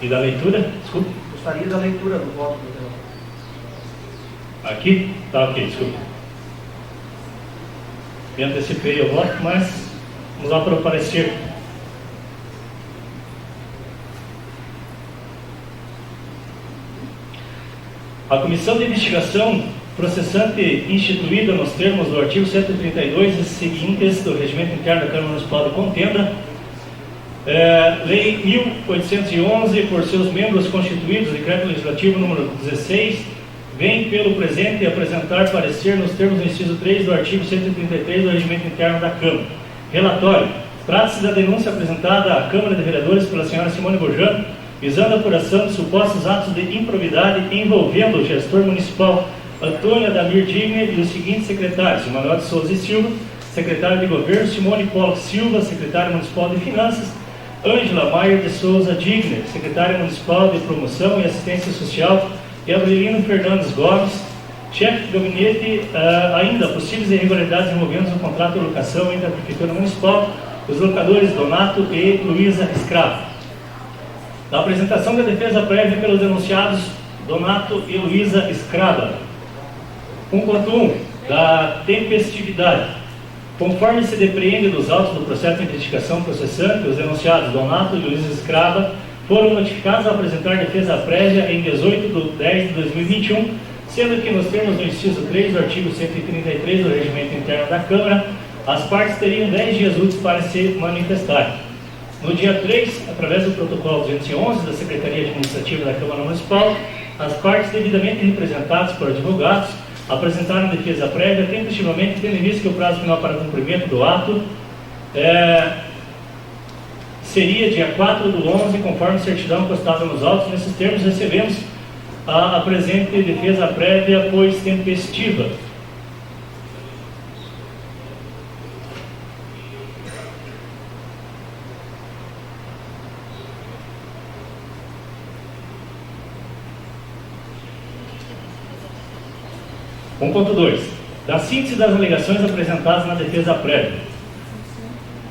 S2: E da leitura? Desculpe.
S1: Gostaria da leitura do voto do relator.
S2: Aqui? Tá, ok, desculpe. Me antecipei o voto, mas vamos lá para o parecer. A comissão de investigação processante instituída nos termos do artigo 132 e seguintes do Regimento Interno da Câmara Municipal de Contenda Lei 1811, por seus membros constituídos, decreto legislativo número 16, vem pelo presente apresentar parecer nos termos do inciso 3 do artigo 133 do Regimento Interno da Câmara. Relatório. Trata-se da denúncia apresentada à Câmara de Vereadores pela senhora Simone Bojan, visando a apuração de supostos atos de improbidade envolvendo o gestor municipal Antônio Adamir Digner e os seguintes secretários: Manuel de Souza e Silva, secretário de Governo, Simone Polo Silva, secretária municipal de Finanças, Ângela Maier de Souza Digner, secretária municipal de Promoção e Assistência Social, e Aurelino Fernandes Gomes, chefe de gabinete. Ainda possíveis irregularidades envolvendo o contrato de locação entre a Prefeitura Municipal, os locadores Donato e Luísa Escravo. Na apresentação da defesa prévia pelos denunciados Donato e Luísa Escrava. 1.1. Da tempestividade. Conforme se depreende dos autos do processo de investigação processante, os denunciados Donato e Luísa Escrava foram notificados a apresentar defesa prévia em 18 de 10 de 2021, sendo que nos termos do inciso 3 do artigo 133 do Regimento Interno da Câmara, as partes teriam 10 dias úteis para se manifestarem. No dia 3, através do protocolo 211 da Secretaria Administrativa da Câmara Municipal, as partes devidamente representadas por advogados apresentaram defesa prévia tempestivamente, tendo em vista que o prazo final para cumprimento do ato seria dia 4 do 11, conforme certidão postada nos autos. Nesses termos, recebemos a presente defesa prévia, pois tempestiva. Ponto 2. Da síntese das alegações apresentadas na defesa prévia.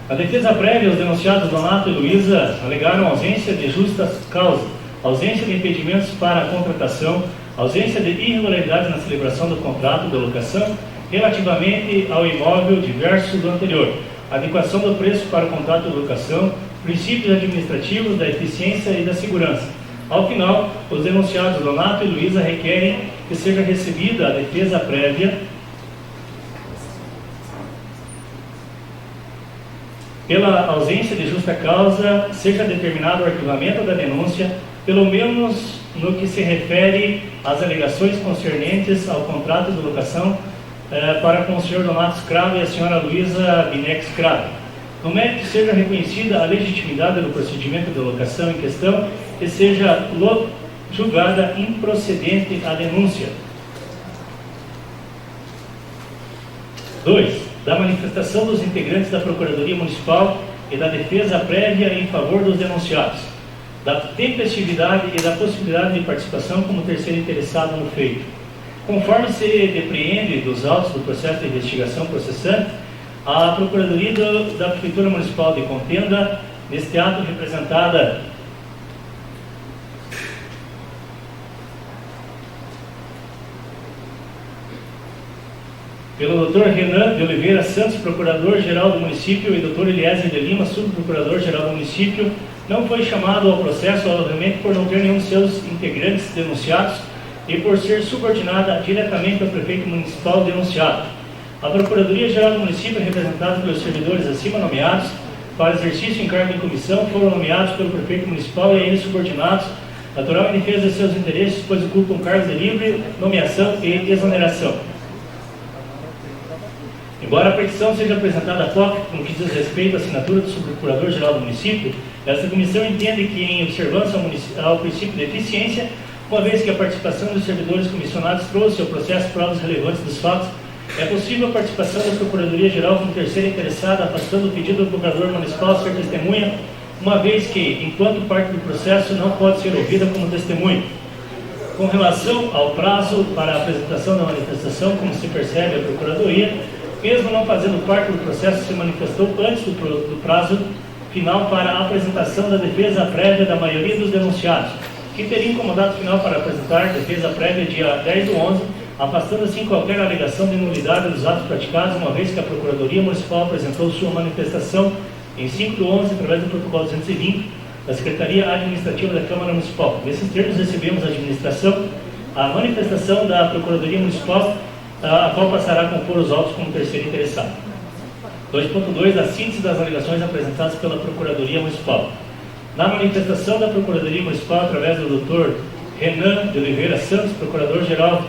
S2: Na defesa prévia, os denunciados Donato e Luísa alegaram ausência de justa causa, ausência de impedimentos para a contratação, ausência de irregularidades na celebração do contrato de locação relativamente ao imóvel diverso do anterior, adequação do preço para o contrato de locação, princípios administrativos da eficiência e da segurança. Ao final, os denunciados Donato e Luísa requerem que seja recebida a defesa prévia pela ausência de justa causa, seja determinado o arquivamento da denúncia, pelo menos no que se refere às alegações concernentes ao contrato de locação para com o senhor Donato Escravo e a senhora Luísa Binex Escravo. No mérito, seja reconhecida a legitimidade do procedimento de locação em questão e seja julgada improcedente a denúncia. 2. Da manifestação dos integrantes da Procuradoria Municipal e da defesa prévia em favor dos denunciados, da tempestividade e da possibilidade de participação como terceiro interessado no feito. Conforme se depreende dos autos do processo de investigação processante, a Procuradoria da Prefeitura Municipal de Contenda, neste ato representada pelo Dr. Renan de Oliveira Santos, Procurador-Geral do Município, e Dr. Eliezer de Lima, Subprocurador-Geral do Município, não foi chamado ao processo, obviamente, por não ter nenhum de seus integrantes denunciados e por ser subordinada diretamente ao prefeito municipal denunciado. A Procuradoria-Geral do Município, representada pelos servidores acima nomeados, para exercício em cargo em comissão, foram nomeados pelo prefeito municipal e a eles subordinados, natural em defesa de seus interesses, pois ocupam cargos de livre nomeação e exoneração. Embora a petição seja apresentada a POC no que diz respeito à assinatura do subprocurador-geral do município, esta comissão entende que, em observância ao princípio de eficiência, uma vez que a participação dos servidores comissionados trouxe ao processo provas relevantes dos fatos, é possível a participação da Procuradoria-Geral como terceira interessada, afastando o pedido do procurador municipal a ser testemunha, uma vez que, enquanto parte do processo, não pode ser ouvida como testemunha. Com relação ao prazo para a apresentação da manifestação, como se percebe, a Procuradoria, mesmo não fazendo parte do processo, se manifestou antes do prazo final para a apresentação da defesa prévia da maioria dos denunciados, que teriam como data final para apresentar defesa prévia dia 10 do 11, afastando assim qualquer alegação de nulidade dos atos praticados, uma vez que a Procuradoria Municipal apresentou sua manifestação em 5 do 11, através do protocolo 220 da Secretaria Administrativa da Câmara Municipal. Nesses termos, recebemos a manifestação da Procuradoria Municipal, a qual passará a compor os autos como terceiro interessado. 2.2. A síntese das alegações apresentadas pela Procuradoria Municipal. Na manifestação da Procuradoria Municipal, através do Dr. Renan de Oliveira Santos, Procurador-Geral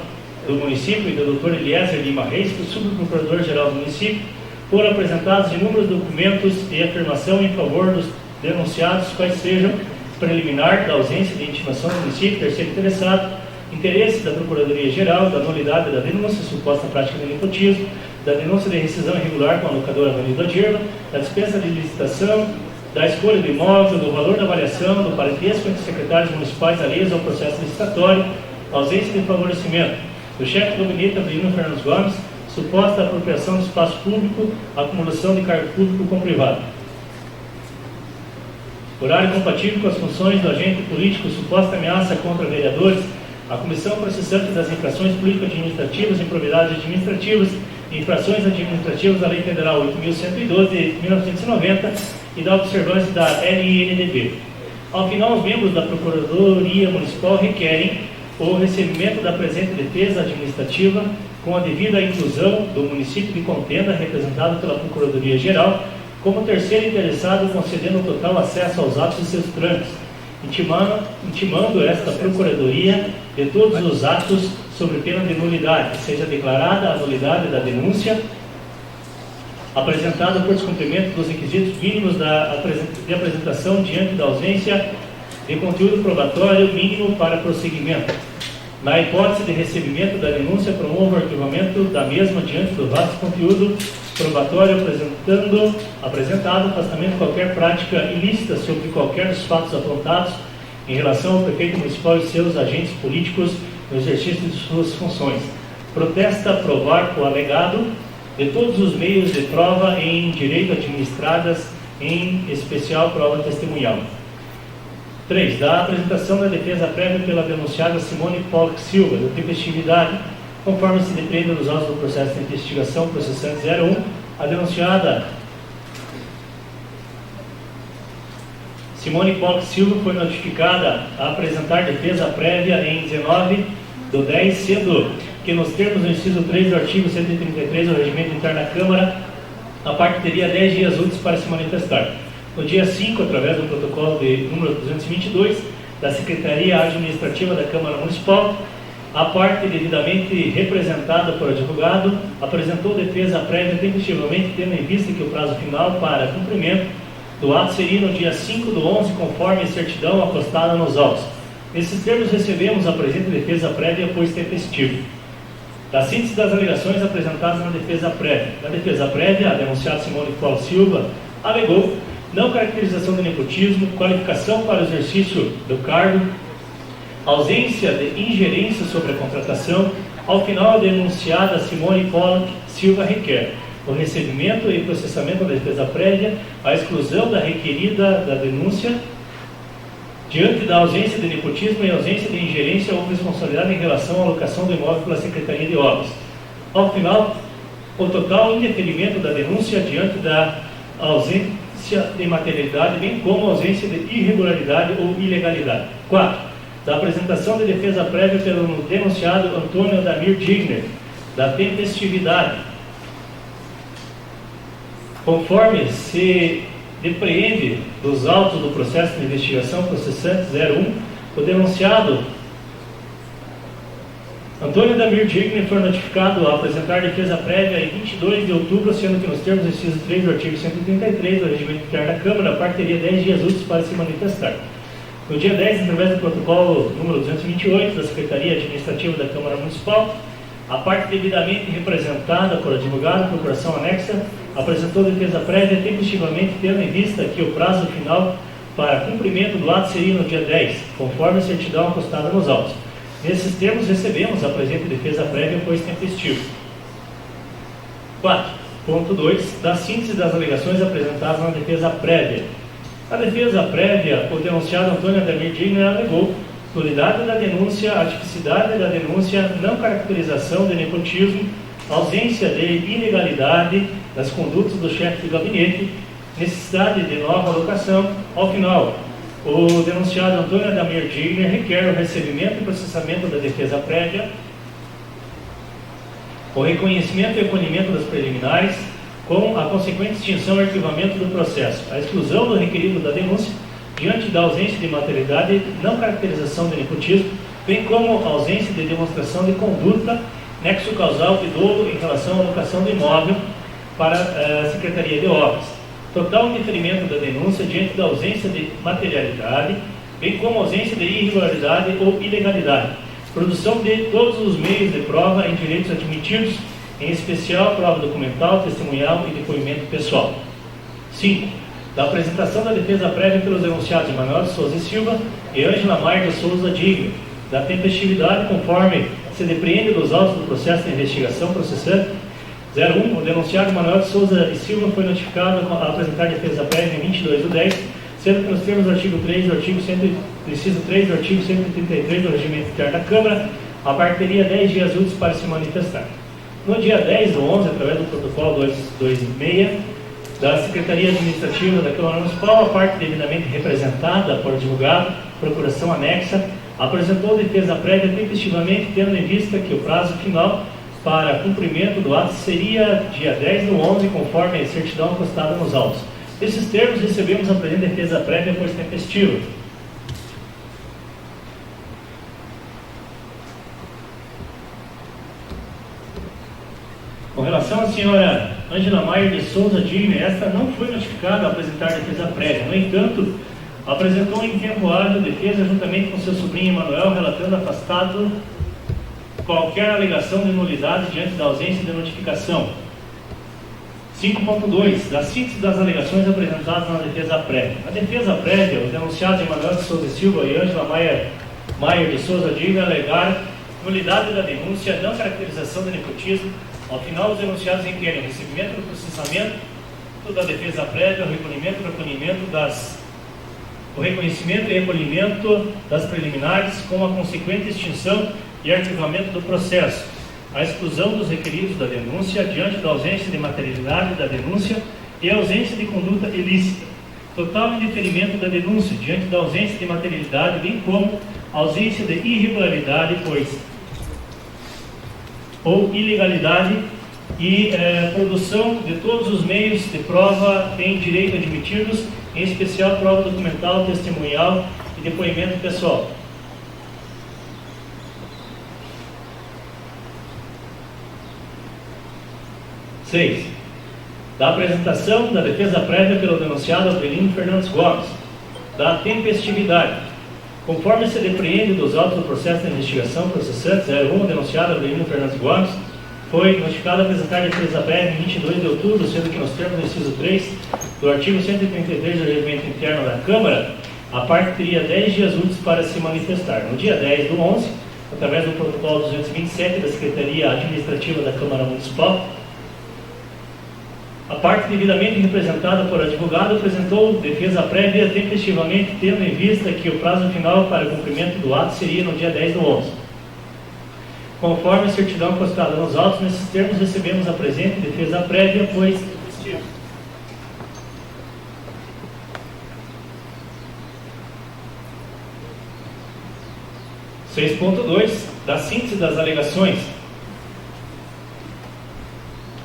S2: do Município, e do Dr. Eliezer Lima Reis, Subprocurador-Geral do Município, foram apresentados inúmeros documentos e afirmação em favor dos denunciados, quais sejam preliminar da ausência de intimação do município, terceiro interessado, interesse da Procuradoria-Geral, da nulidade da denúncia, suposta prática de nepotismo, da denúncia de rescisão irregular com a locadora Avenida Dirma, da dispensa de licitação, da escolha do imóvel, do valor da avaliação, do parentesco entre secretários municipais alheios ao processo licitatório, ausência de favorecimento do chefe do gabinete Avelino Fernandes Gomes, suposta apropriação do espaço público, acumulação de cargo público com privado. Horário compatível com as funções do agente político, suposta ameaça contra vereadores, a comissão processante das infrações político-administrativas, improbidades administrativas, infrações administrativas da Lei Federal 8.112 de 1990 e da observância da LNDB. Ao final, os membros da Procuradoria Municipal requerem o recebimento da presente defesa administrativa com a devida inclusão do município de contenda, representado pela Procuradoria-Geral, como terceiro interessado, concedendo total acesso aos atos e seus trâmites, intimando esta Procuradoria de todos os atos sobre pena de nulidade, seja declarada a nulidade da denúncia apresentada por descumprimento dos requisitos mínimos de apresentação diante da ausência de conteúdo probatório mínimo para prosseguimento. Na hipótese de recebimento da denúncia, promova o arquivamento da mesma diante do vasto conteúdo probatório apresentado, afastamento de qualquer prática ilícita sobre qualquer dos fatos apontados em relação ao prefeito municipal e seus agentes políticos no exercício de suas funções. Protesta provar o alegado de todos os meios de prova em direito administradas, em especial prova testemunhal. 3. Da apresentação da defesa prévia pela denunciada Simone Polk Silva, da tempestividade, conforme se depreende dos autos do processo de investigação processante 01, a denunciada Simone Polk Silva foi notificada a apresentar defesa prévia em 19/10, sendo que nos termos do inciso 3 do artigo 133 do Regimento Interno da Câmara, a parte teria 10 dias úteis para se manifestar. No dia 5, através do protocolo de número 222 da Secretaria Administrativa da Câmara Municipal, a parte devidamente representada por advogado apresentou defesa prévia tempestivamente, tendo em vista que o prazo final para cumprimento do ato seria no dia 5/11, conforme a certidão apostada nos autos. Nesses termos, recebemos a presente defesa prévia, pois tempestivo. Da síntese das alegações apresentadas na defesa prévia. Na defesa prévia, a denunciada Simone Polk Silva alegou não caracterização de nepotismo, qualificação para o exercício do cargo, ausência de ingerência sobre a contratação. Ao final, a denunciada Simone Polk Silva requer o recebimento e processamento da defesa prévia, a exclusão da requerida da denúncia, diante da ausência de nepotismo e ausência de ingerência ou responsabilidade em relação à alocação do imóvel pela Secretaria de Obras. Ao final, o total indeferimento da denúncia diante da ausência de materialidade, bem como a ausência de irregularidade ou ilegalidade. 4. Da apresentação de defesa prévia pelo denunciado Antônio Adamir Digner, da tempestividade. Conforme se depreende dos autos do processo de investigação processante 01, o denunciado Antônio Adamir Digner foi notificado a apresentar defesa prévia em 22 de outubro, sendo que nos termos do inciso 3 do artigo 133 do Regimento Interno da Câmara, a parte teria 10 dias úteis para se manifestar. No dia 10, através do protocolo número 228 da Secretaria Administrativa da Câmara Municipal, a parte devidamente representada por advogado, procuração anexa, apresentou defesa prévia tempestivamente, tendo em vista que o prazo final para cumprimento do ato seria no dia 10, conforme a certidão apostada nos autos. Nesses termos, recebemos a presente defesa prévia, pois tempestivo. 4.2. Da síntese das alegações apresentadas na defesa prévia. A defesa prévia, o denunciado Antônio Adamir Digner alegou nulidade da denúncia, atipicidade da denúncia, não caracterização de nepotismo, ausência de ilegalidade das condutas do chefe de gabinete, necessidade de nova alocação. Ao final, o denunciado Antônio Adamir Digner requer o recebimento e processamento da defesa prévia, o reconhecimento e acolhimento das preliminares, com a consequente extinção e arquivamento do processo, a exclusão do requerido da denúncia diante da ausência de materialidade, não caracterização de nepotismo, bem como a ausência de demonstração de conduta, nexo causal de dolo em relação à locação do imóvel para a Secretaria de Obras. Total indeferimento da denúncia diante da ausência de materialidade, bem como ausência de irregularidade ou ilegalidade. Produção de todos os meios de prova em direitos admitidos, em especial prova documental, testemunhal e depoimento pessoal. 5. Da apresentação da defesa prévia pelos denunciados Emanuel de Souza e Silva e Ângela Maier de Souza Digno, da tempestividade conforme se depreende dos autos do processo de investigação processante. 01. O denunciado Emanuel de Souza e Silva foi notificado a apresentar defesa prévia em 22/10, sendo que nos termos do artigo 3 do artigo 3 do artigo 133 do Regimento Interno da Câmara, a parte teria 10 dias úteis para se manifestar. No dia 10/11, através do protocolo 226 da Secretaria Administrativa da Câmara Municipal, a parte devidamente representada por advogado, procuração anexa, apresentou defesa prévia tempestivamente, tendo em vista que o prazo final para cumprimento do ato seria dia 10/11, conforme a certidão postada nos autos. Nesses termos, recebemos a presente defesa prévia por tempestiva. Com relação à senhora Ângela Maier de Souza Digno, esta não foi notificada a apresentar defesa prévia. No entanto, apresentou em tempo hábil defesa juntamente com seu sobrinho Emanuel, relatando afastado qualquer alegação de nulidade diante da ausência de notificação. 5.2. Da síntese das alegações apresentadas na defesa prévia. Na defesa prévia, os denunciados Emanuel de Souza Silva e Ângela Maier de Souza Digno alegaram nulidade da denúncia, não caracterização de nepotismo. Ao final, os denunciados requerem o recebimento do processamento da defesa prévia, o reconhecimento e recolhimento das preliminares, com a consequente extinção e arquivamento do processo, a exclusão dos requeridos da denúncia diante da ausência de materialidade da denúncia e a ausência de conduta ilícita, total indeferimento da denúncia diante da ausência de materialidade, bem como a ausência de irregularidade, ou ilegalidade, e produção de todos os meios de prova em direito admitidos, em especial prova documental, testemunhal e depoimento pessoal. Seis. Da apresentação da defesa prévia pelo denunciado Avelino Fernandes Gomes, da tempestividade. Conforme se depreende dos autos do processo de investigação processante 01, o denunciado Avelino Fernandes Gomes foi notificado a apresentar defesa prévia em 22 de outubro, sendo que nos termos do inciso 3 do artigo 133 do Regimento Interno da Câmara, a parte teria 10 dias úteis para se manifestar. No dia 10/11, através do protocolo 227 da Secretaria Administrativa da Câmara Municipal, a parte devidamente representada por advogado apresentou defesa prévia tempestivamente, tendo em vista que o prazo final para o cumprimento do ato seria no dia 10/11. Conforme a certidão postada nos autos, nesses termos recebemos a presente defesa prévia, pois tempestiva. Da síntese das alegações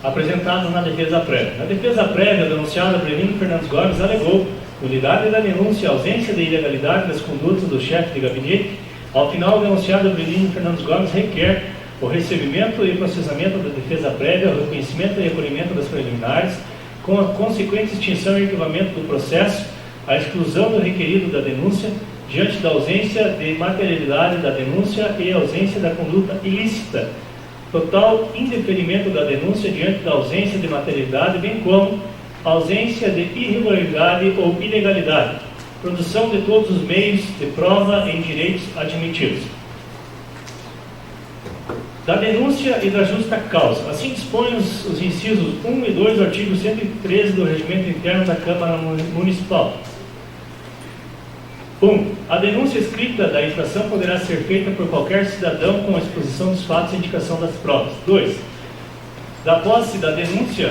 S2: apresentadas na defesa prévia. Na defesa prévia, o denunciado Avelino Fernandes Gomes alegou nulidade da denúncia, ausência de ilegalidade das condutas do chefe de gabinete. Ao final, o denunciado Avelino Fernandes Gomes requer o recebimento e processamento da defesa prévia, o reconhecimento e recolhimento das preliminares, com a consequente extinção e arquivamento do processo, a exclusão do requerido da denúncia, diante da ausência de materialidade da denúncia e ausência da conduta ilícita, total indeferimento da denúncia diante da ausência de materialidade, bem como ausência de irregularidade ou ilegalidade, produção de todos os meios de prova em direitos admitidos. Da denúncia e da justa causa. Assim dispõem os incisos 1 e 2 do artigo 113 do Regimento Interno da Câmara Municipal. 1. A denúncia escrita da infração poderá ser feita por qualquer cidadão com a exposição dos fatos e indicação das provas. 2. De posse da denúncia,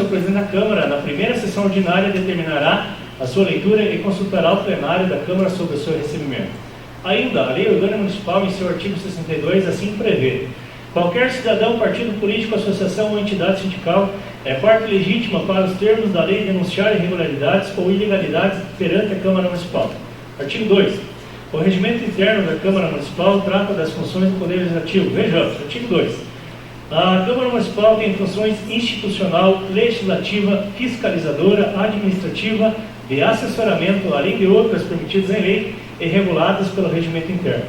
S2: o presidente da Câmara, na primeira sessão ordinária, determinará a sua leitura e consultará o plenário da Câmara sobre o seu recebimento. Ainda, a Lei Orgânica Municipal, em seu artigo 62, assim prevê: Qualquer cidadão, partido político, associação ou entidade sindical é parte legítima para os termos da lei denunciar irregularidades ou ilegalidades perante a Câmara Municipal. Artigo 2. O regimento interno da Câmara Municipal trata das funções do Poder Legislativo. Vejamos, artigo 2. A Câmara Municipal tem funções institucional, legislativa, fiscalizadora, administrativa, de assessoramento, além de outras permitidas em lei e reguladas pelo regimento interno.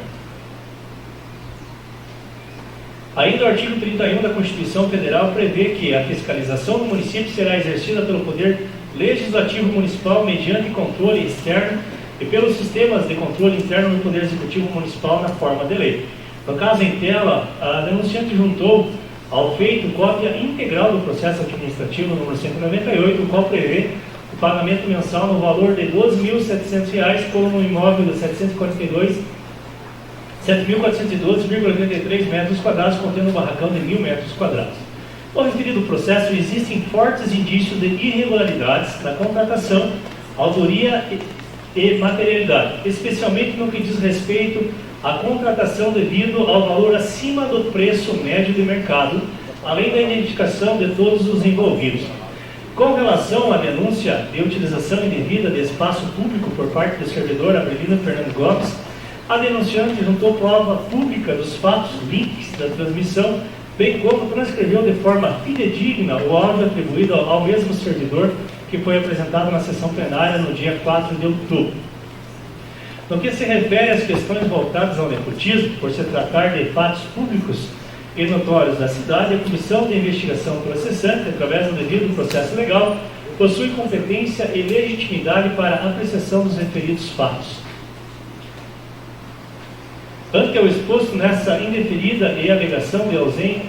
S2: Ainda o artigo 31 da Constituição Federal prevê que a fiscalização do município será exercida pelo Poder Legislativo Municipal mediante controle externo e pelos sistemas de controle interno do Poder Executivo Municipal na forma de lei. No caso em tela, a denunciante juntou ao feito cópia integral do processo administrativo número 198, o qual prevê o pagamento mensal no valor de R$ 12.700 por um imóvel de 7.412,83 metros quadrados, contendo um barracão de 1.000 metros quadrados. No referido processo, existem fortes indícios de irregularidades na contratação, autoria e materialidade, especialmente no que diz respeito à contratação devido ao valor acima do preço médio de mercado, além da identificação de todos os envolvidos. Com relação à denúncia de utilização indevida de espaço público por parte do servidor Avelino Fernando Gomes, a denunciante juntou prova pública dos fatos, links da transmissão, bem como transcreveu de forma fidedigna o áudio atribuído ao mesmo servidor que foi apresentado na sessão plenária no dia 4 de outubro. No que se refere às questões voltadas ao nepotismo, por se tratar de fatos públicos e notórios da cidade, a Comissão de Investigação Processante, através do devido processo legal, possui competência e legitimidade para a apreciação dos referidos fatos. Ante o exposto nessa indeferida e alegação de ausência,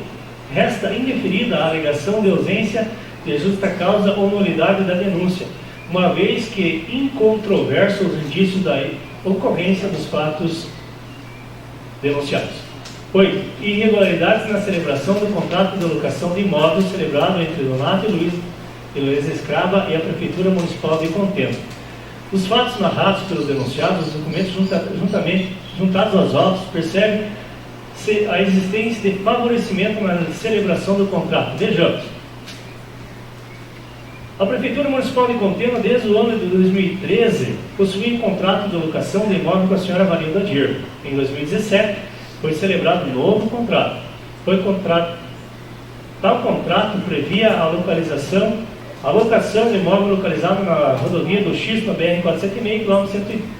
S2: resta indeferida a alegação de ausência de justa causa ou nulidade da denúncia, uma vez que incontroversos os indícios da ocorrência dos fatos denunciados. 8. Irregularidades na celebração do contrato de locação de imóveis celebrado entre Donato e Luiz Escrava e a Prefeitura Municipal de Contenda. Os fatos narrados pelos denunciados, os documentos juntados aos autos, percebem-se a existência de favorecimento na celebração do contrato. Vejamos. A Prefeitura Municipal de Contenda, desde o ano de 2013, possuía um contrato de locação de imóvel com a senhora Varilda Dirgo. Em 2017, foi celebrado um novo contrato. Tal contrato previa a locação de imóvel localizado na rodovia do X, na BR-475, km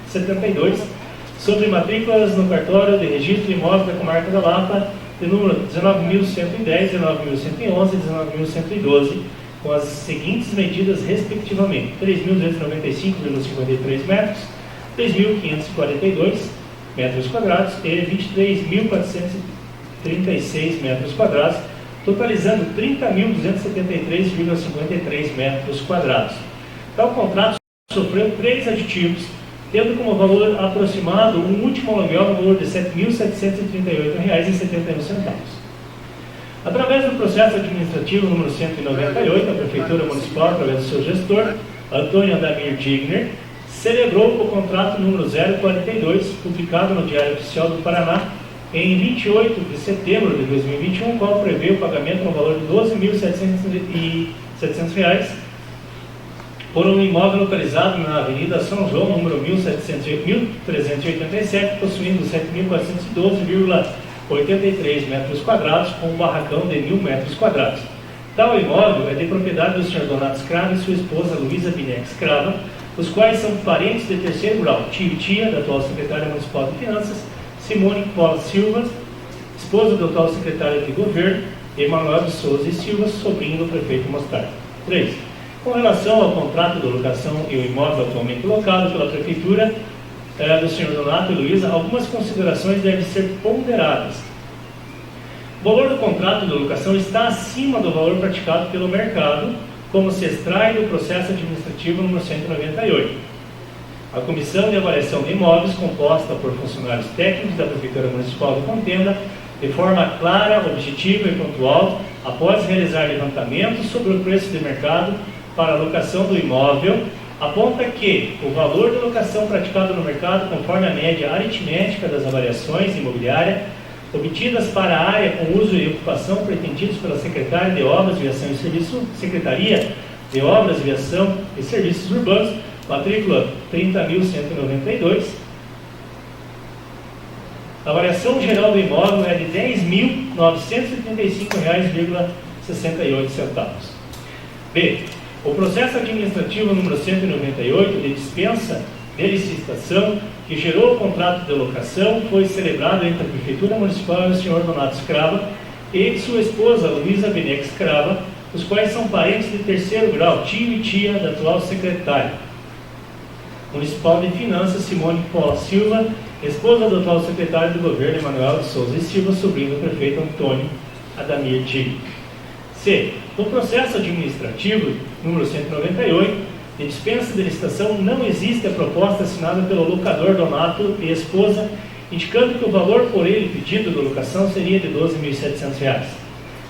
S2: 172, sobre matrículas no cartório de registro de imóveis da comarca da Lapa, de número 19.110, 19.111 e 19.112, com as seguintes medidas respectivamente: 3.295,53 metros, 3.542 metros quadrados e 23.436 metros quadrados, totalizando 30.273,53 metros quadrados. Tal contrato sofreu 3 aditivos, tendo como valor aproximado um último aluguel no valor de R$ 7.738,71. Através do processo administrativo número 198, a Prefeitura Municipal, através do seu gestor, Antônio Adamir Digner, celebrou o contrato número 042, publicado no Diário Oficial do Paraná, em 28 de setembro de 2021, qual prevê o pagamento no valor de R$ 12.700 por um imóvel localizado na Avenida São João, número 1387, possuindo 7.412,83 metros quadrados, com um barracão de 1.000 metros quadrados. Tal imóvel é de propriedade do Sr. Donato Escrava e sua esposa Luísa Binetti Escrava, os quais são parentes de terceiro grau, tio e tia da atual secretária municipal de Finanças, Simone Paula Silva, esposa do atual secretário de Governo, Emanuel de Souza e Silva, sobrinho do prefeito Mostarda. 3. Com relação ao contrato de locação e o imóvel atualmente locado pela Prefeitura do Sr. Donato e Luísa, algumas considerações devem ser ponderadas. O valor do contrato de locação está acima do valor praticado pelo mercado, como se extrai do processo administrativo número 198. A Comissão de Avaliação de Imóveis, composta por funcionários técnicos da Prefeitura Municipal de Contenda, de forma clara, objetiva e pontual, após realizar levantamentos sobre o preço de mercado para a locação do imóvel, aponta que o valor de locação praticado no mercado, conforme a média aritmética das avaliações imobiliárias, obtidas para a área com uso e ocupação pretendidos pela Secretaria de Obras, Viação e Serviços, Secretaria de Obras, Viação e Serviços Urbanos, matrícula 30.192. A variação geral do imóvel é de R$ 10.935,68. B. O processo administrativo número 198 de dispensa de licitação que gerou o contrato de locação foi celebrado entre a Prefeitura Municipal e o Sr. Donato Scrava e sua esposa Luísa Benex Scrava, os quais são parentes de terceiro grau, tio e tia da atual secretária municipal de Finanças, Simone Paula Silva, esposa do atual secretário do governo, Emanuel de Souza e Silva, sobrinho do prefeito Antônio Adamir Tigre. C. No processo administrativo número 198, de dispensa de licitação, não existe a proposta assinada pelo locador Donato e esposa, indicando que o valor por ele pedido de locação seria de R$ 12.700.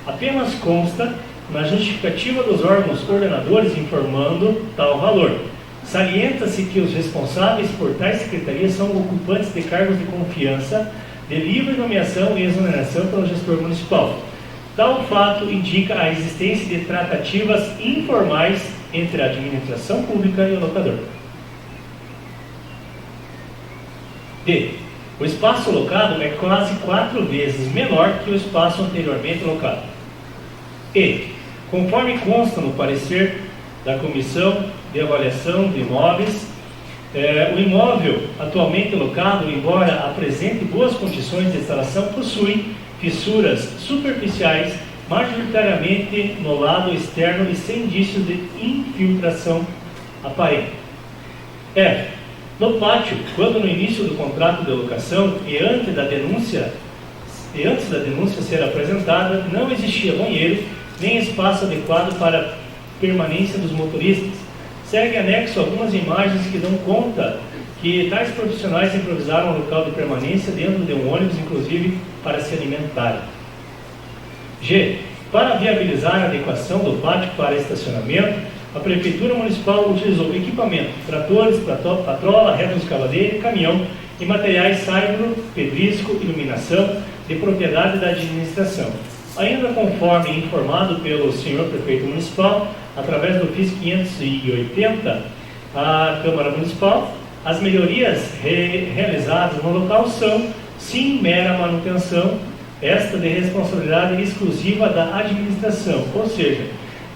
S2: Apenas consta na justificativa dos órgãos ordenadores informando tal valor. Salienta-se que os responsáveis por tais secretarias são ocupantes de cargos de confiança, de livre nomeação e exoneração pelo gestor municipal. Tal fato indica a existência de tratativas informais entre a administração pública e o locador. D. O espaço locado é quase 4 vezes menor que o espaço anteriormente locado. E. Conforme consta no parecer da Comissão de Avaliação de Imóveis, o imóvel atualmente locado, embora apresente boas condições de instalação, possui fissuras superficiais, majoritariamente no lado externo e sem indícios de infiltração aparente. F. No pátio, quando no início do contrato de locação e antes da denúncia ser apresentada, não existia banheiro nem espaço adequado para permanência dos motoristas. Segue anexo algumas imagens que dão conta que tais profissionais improvisaram um local de permanência dentro de um ônibus, inclusive para se alimentarem. G. Para viabilizar a adequação do pátio para estacionamento, a Prefeitura Municipal utilizou equipamento, tratores, patrola, retroescavadeira, caminhão e materiais saibro, pedrisco, iluminação de propriedade da administração. Ainda conforme informado pelo senhor Prefeito Municipal, através do FIS 580, à Câmara Municipal, as melhorias realizadas no local são, sim, mera manutenção, esta de responsabilidade exclusiva da administração, ou seja,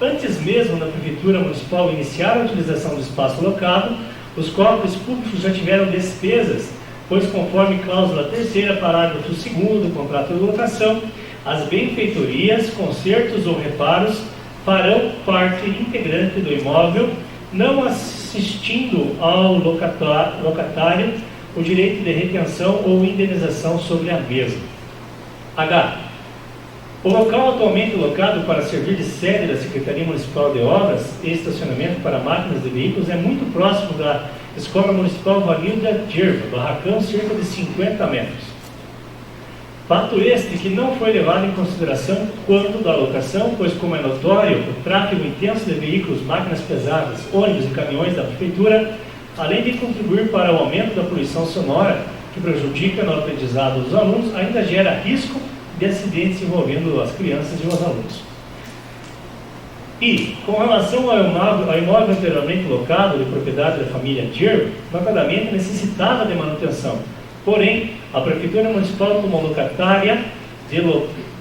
S2: antes mesmo da Prefeitura Municipal iniciar a utilização do espaço locado, os cofres públicos já tiveram despesas, pois conforme cláusula 3ª, parágrafo 2º do contrato de locação, as benfeitorias, consertos ou reparos farão parte integrante do imóvel, não assistindo ao locatário o direito de retenção ou indenização sobre a mesma. H. O local atualmente locado para servir de sede da Secretaria Municipal de Obras e estacionamento para máquinas de veículos é muito próximo da Escola Municipal Vanilda Gerva, barracão cerca de 50 metros. Fato este que não foi levado em consideração quando da locação, pois, como é notório, o tráfego intenso de veículos, máquinas pesadas, ônibus e caminhões da Prefeitura, além de contribuir para o aumento da poluição sonora, que prejudica no aprendizado dos alunos, ainda gera risco de acidentes envolvendo as crianças e os alunos. E, com relação ao imóvel anteriormente locado de propriedade da família Gerva, notadamente necessitava de manutenção. Porém, a Prefeitura Municipal, como locatária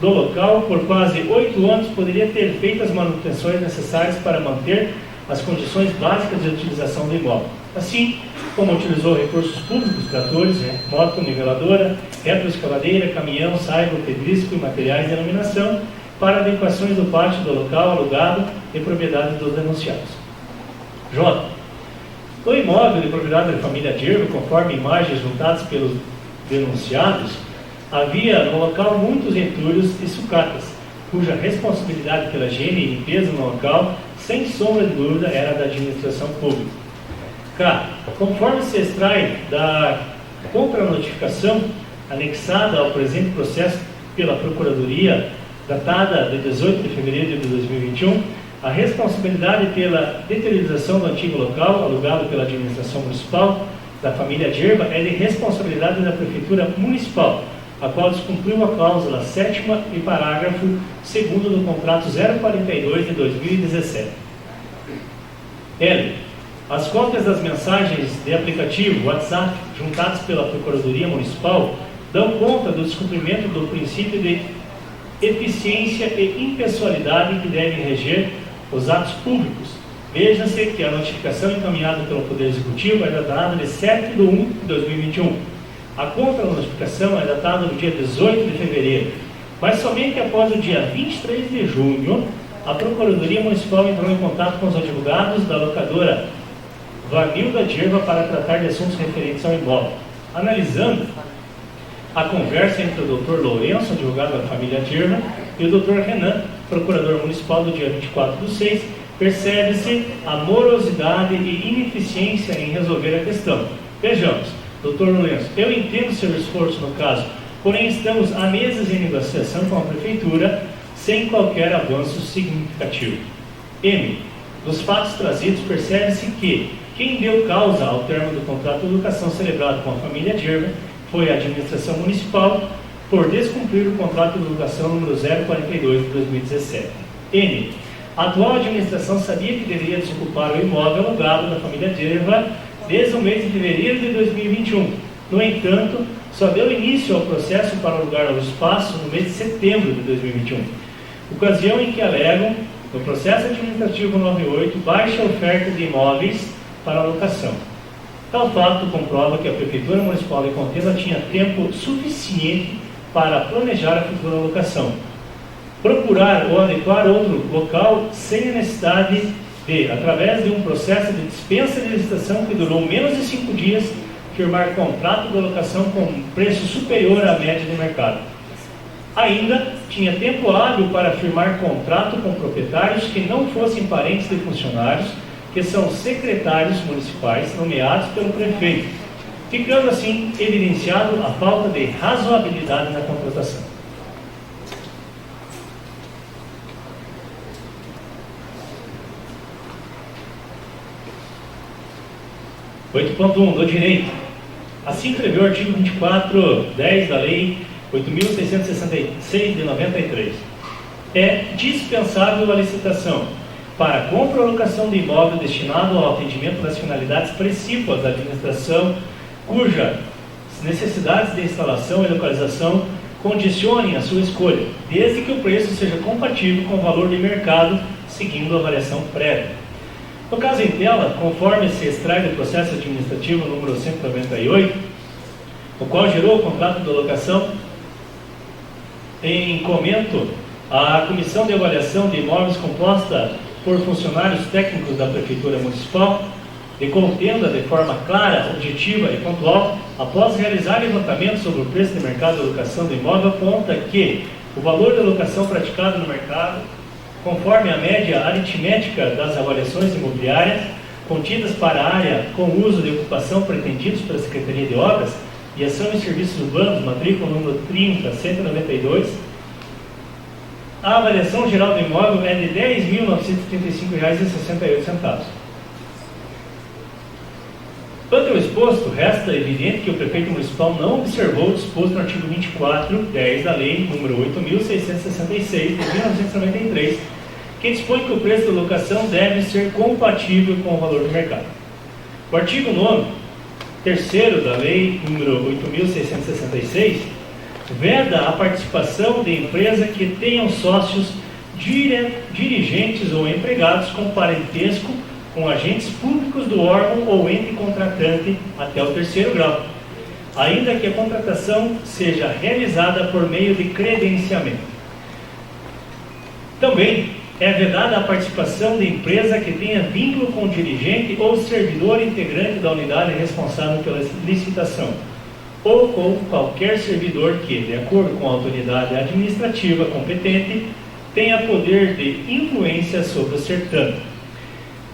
S2: do local, por quase 8 anos, poderia ter feito as manutenções necessárias para manter as condições básicas de utilização do imóvel. Assim, como utilizou recursos públicos, tratores, moto, niveladora, retroescavadeira, caminhão, saibro, pedrisco e materiais de iluminação para adequações do pátio do local alugado e propriedade dos denunciados. J. No imóvel de propriedade da família Gerva, conforme imagens juntadas pelos denunciados, havia no local muitos entulhos e sucatas, cuja responsabilidade pela higiene e limpeza no local, sem sombra de dúvida, era da administração pública. K. Conforme se extrai da contranotificação anexada ao presente processo pela Procuradoria, datada de 18 de fevereiro de 2021, a responsabilidade pela deteriorização do antigo local, alugado pela administração municipal da família Gerva, é de responsabilidade da Prefeitura Municipal, a qual descumpriu a cláusula 7ª e parágrafo 2º do contrato 042 de 2017. L. As cópias das mensagens de aplicativo WhatsApp juntadas pela Procuradoria Municipal dão conta do descumprimento do princípio de eficiência e impessoalidade que devem reger os atos públicos. Veja-se que a notificação encaminhada pelo Poder Executivo é datada de 7/1/2021. A contra-notificação é datada no dia 18 de fevereiro, mas somente após o dia 23 de junho, a Procuradoria Municipal entrou em contato com os advogados da locadora Vanilda Dirva para tratar de assuntos referentes ao imóvel. Analisando a conversa entre o Dr. Lourenço, advogado da família Dirva, e o Dr. Renan, procurador municipal, do dia 24/6, percebe-se a morosidade e ineficiência em resolver a questão. Vejamos, Dr. Lourenço, eu entendo seu esforço no caso, porém estamos há meses em negociação com a Prefeitura sem qualquer avanço significativo. M. Dos fatos trazidos, percebe-se que quem deu causa ao termo do contrato de locação celebrado com a família Dirva foi a administração municipal por descumprir o contrato de locação número 042 de 2017. N. A atual administração sabia que deveria desocupar o imóvel alugado da família Dirva desde o mês de fevereiro de 2021. No entanto, só deu início ao processo para alugar o espaço no mês de setembro de 2021, ocasião em que alegam, no processo administrativo 98, baixa oferta de imóveis para locação. Tal fato comprova que a Prefeitura Municipal de Contenda tinha tempo suficiente para planejar a futura locação, procurar ou adequar outro local sem a necessidade de, através de um processo de dispensa de licitação que durou menos de 5 dias, firmar contrato de locação com preço superior à média de mercado. Ainda tinha tempo hábil para firmar contrato com proprietários que não fossem parentes de funcionários, que são secretários municipais nomeados pelo prefeito, ficando assim evidenciado a falta de razoabilidade na contratação. Do direito. Assim prevê o artigo 24.10 da Lei 8.666 de 93. É dispensável a licitação para compra ou locação de imóvel destinado ao atendimento das finalidades precípuas da administração, cujas necessidades de instalação e localização condicionem a sua escolha, desde que o preço seja compatível com o valor de mercado, seguindo a avaliação prévia. No caso em tela, conforme se extrai do processo administrativo número 198, o qual gerou o contrato de locação, em comento à Comissão de Avaliação de Imóveis composta por funcionários técnicos da Prefeitura Municipal, de Contenda de forma clara, objetiva e pontual, após realizar levantamento sobre o preço de mercado de locação do imóvel, aponta que o valor da locação praticado no mercado, conforme a média aritmética das avaliações imobiliárias contidas para a área com uso de ocupação pretendidos pela Secretaria de Obras e Ação e Serviços Urbanos, matrícula número 30.192, a avaliação geral do imóvel é de R$ 10.935,68. Quanto ao exposto, resta evidente que o prefeito municipal não observou o disposto no artigo 24.10 da Lei número 8.666 de 1993, que dispõe que o preço da locação deve ser compatível com o valor do mercado. O artigo 9º, terceiro da Lei número 8.666, veda a participação de empresa que tenham sócios dirigentes ou empregados com parentesco com agentes públicos do órgão ou ente contratante até o 3º grau, ainda que a contratação seja realizada por meio de credenciamento. Também é vedada a participação de empresa que tenha vínculo com dirigente ou servidor integrante da unidade responsável pela licitação, ou com qualquer servidor que, de acordo com a autoridade administrativa competente, tenha poder de influência sobre o certame.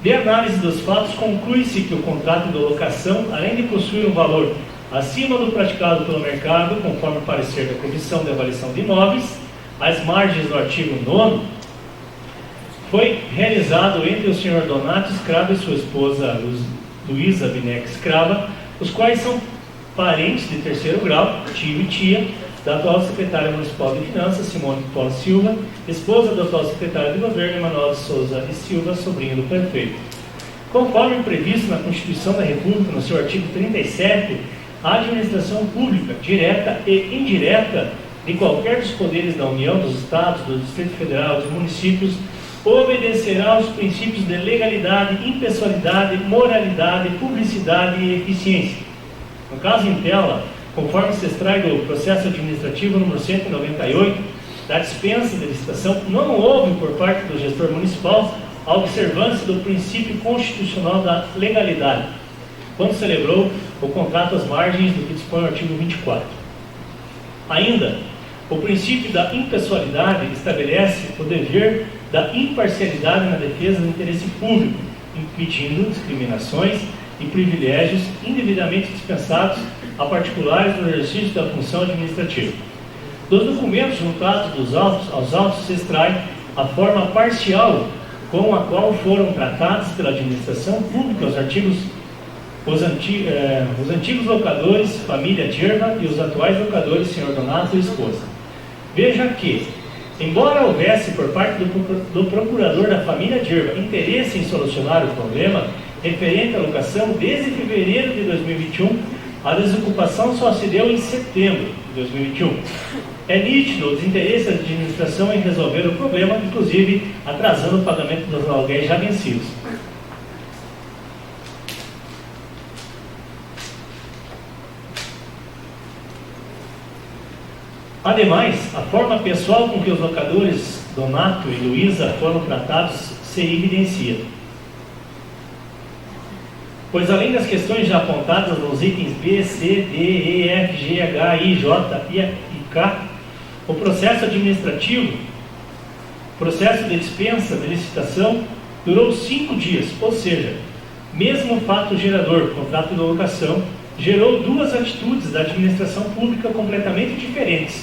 S2: De análise dos fatos, conclui-se que o contrato de locação, além de possuir um valor acima do praticado pelo mercado, conforme o parecer da Comissão de Avaliação de Imóveis, às margens do artigo 9º, foi realizado entre o Sr. Donato Escrava e sua esposa Luísa Bineca Escrava, os quais são parentes de 3º grau, tio e tia, da atual secretária municipal de Finanças, Simone Paula Silva, esposa do atual secretário de Governo, Emanuel de Souza e Silva, sobrinho do prefeito. Conforme previsto na Constituição da República, no seu artigo 37, a administração pública, direta e indireta, de qualquer dos poderes da União, dos Estados, do Distrito Federal, dos municípios, obedecerá aos princípios de legalidade, impessoalidade, moralidade, publicidade e eficiência. No caso em tela, conforme se extrai do processo administrativo número 198, da dispensa de licitação, não houve por parte do gestor municipal a observância do princípio constitucional da legalidade, quando celebrou o contrato às margens do que dispõe o artigo 24. Ainda, o princípio da impessoalidade estabelece o dever da imparcialidade na defesa do interesse público, impedindo discriminações e privilégios indevidamente dispensados a particulares no exercício da função administrativa. Dos documentos juntados aos autos se extrai a forma parcial com a qual foram tratados pela administração pública os antigos locadores, família Dirva, e os atuais locadores, senhor Donato e esposa. Veja que, embora houvesse por parte do procurador da família Dirva interesse em solucionar o problema referente à locação desde fevereiro de 2021, a desocupação só se deu em setembro de 2021. É nítido o desinteresse da administração em resolver o problema, inclusive atrasando o pagamento dos aluguéis já vencidos. Ademais, a forma pessoal com que os locadores Donato e Luísa foram tratados se evidencia. Pois além das questões já apontadas nos itens B, C, D, E, F, G, H, I, J e K, o processo administrativo, processo de dispensa de licitação, durou 5 dias, ou seja, mesmo o fato gerador, contrato de locação, gerou 2 atitudes da administração pública completamente diferentes,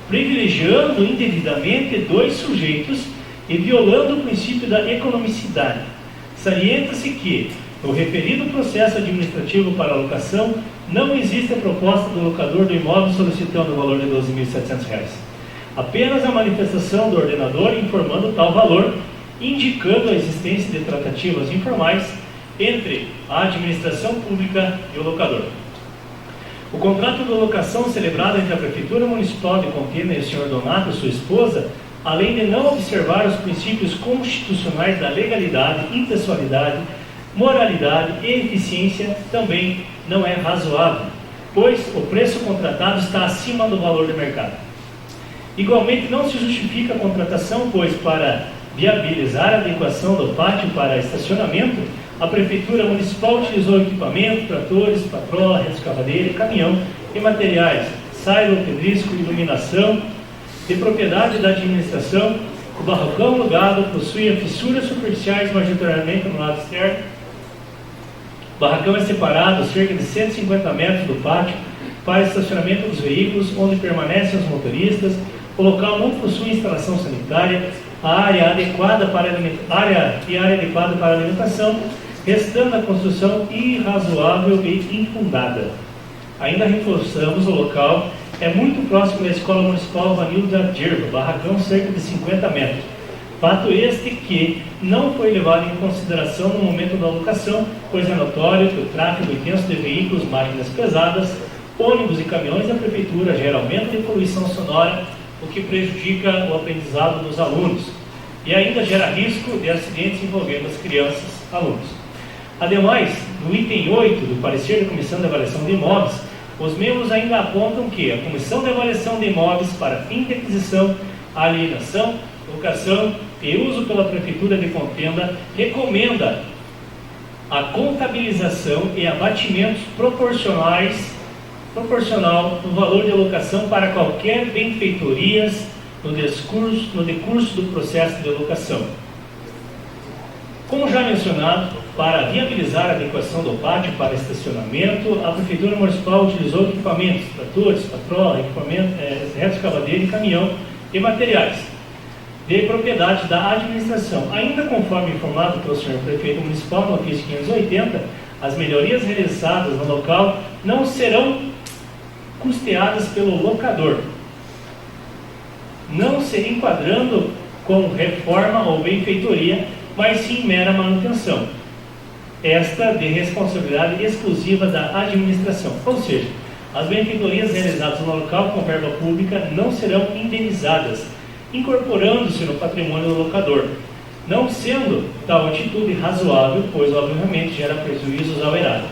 S2: privilegiando indevidamente 2 sujeitos e violando o princípio da economicidade. Salienta-se que, no referido processo administrativo para a locação, não existe a proposta do locador do imóvel solicitando o valor de R$ 12.700. Apenas a manifestação do ordenador informando tal valor, indicando a existência de tratativas informais entre a administração pública e o locador. O contrato de locação celebrado entre a Prefeitura Municipal de Contena e o Sr. Donato e sua esposa, além de não observar os princípios constitucionais da legalidade, impessoalidade, moralidade e eficiência, também não é razoável, pois o preço contratado está acima do valor de mercado. Igualmente, não se justifica a contratação, pois para viabilizar a adequação do pátio para estacionamento, a Prefeitura Municipal utilizou equipamento, tratores, patrola, retroescavadeira, caminhão e materiais, sailo, pedrisco, iluminação, de propriedade da administração. O barracão alugado possuía fissuras superficiais majoritariamente no lado externo. O barracão é separado a cerca de 150 metros do pátio para estacionamento dos veículos, onde permanecem os motoristas. O local não possui instalação sanitária, área adequada para alimentação, restando a construção irrazoável e infundada. Ainda reforçamos, o local é muito próximo da Escola Municipal Vanildo da Dirva, barracão cerca de 50 metros. Fato este que não foi levado em consideração no momento da locação, pois é notório que o tráfego intenso de veículos, máquinas pesadas, ônibus e caminhões da Prefeitura gera aumento de poluição sonora, o que prejudica o aprendizado dos alunos e ainda gera risco de acidentes envolvendo as crianças, alunos. Ademais, no item 8 do parecer da Comissão de Avaliação de Imóveis, os membros ainda apontam que a Comissão de Avaliação de Imóveis para fim de aquisição, alienação, locação e uso pela Prefeitura de Contenda recomenda a contabilização e abatimentos proporcional no valor de alocação para qualquer benfeitorias no decurso do processo de locação. Como já mencionado, para viabilizar a adequação do pátio para estacionamento, a Prefeitura Municipal utilizou equipamentos, tratores, patrola, retroescavadeira e caminhão e materiais de propriedade da administração. Ainda conforme informado pelo Sr. Prefeito Municipal no ofício 580, as melhorias realizadas no local não serão custeadas pelo locador, não se enquadrando como reforma ou benfeitoria, mas sim mera manutenção, esta de responsabilidade exclusiva da administração. Ou seja, as benfeitorias realizadas no local com verba pública não serão indenizadas, incorporando-se no patrimônio do locador, não sendo tal atitude razoável, pois obviamente gera prejuízos ao erário.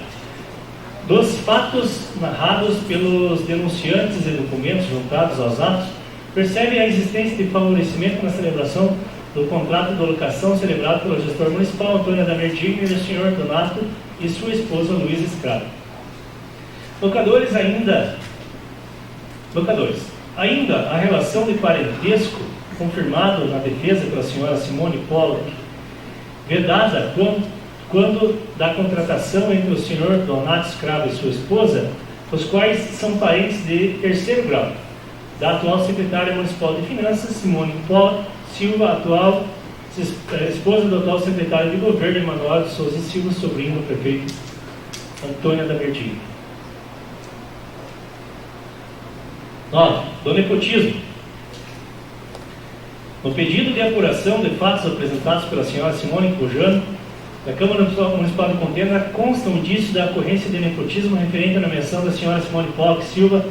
S2: Dos fatos narrados pelos denunciantes e documentos juntados aos atos, percebe a existência de favorecimento na celebração do contrato de locação celebrado pelo gestor municipal Antônio Adamir Digner e o senhor Donato e sua esposa Luísa Escravo. Locadores. Ainda a relação de parentesco confirmado na defesa pela senhora Simone Pollock, vedada quando da contratação entre o senhor Donato Escravo e sua esposa, os quais são parentes de terceiro grau, da atual secretária municipal de Finanças, Simone Pollock Silva, atual esposa do atual secretário de governo, Emanuel de Souza Silva, sobrinho do prefeito Antônio Adamir Digner. 9. Do nepotismo. No pedido de apuração de fatos apresentados pela senhora Simone Cojano, da Câmara Municipal de Contenda, consta um indício da ocorrência de nepotismo referente à nomeação da senhora Simone Pollock Silva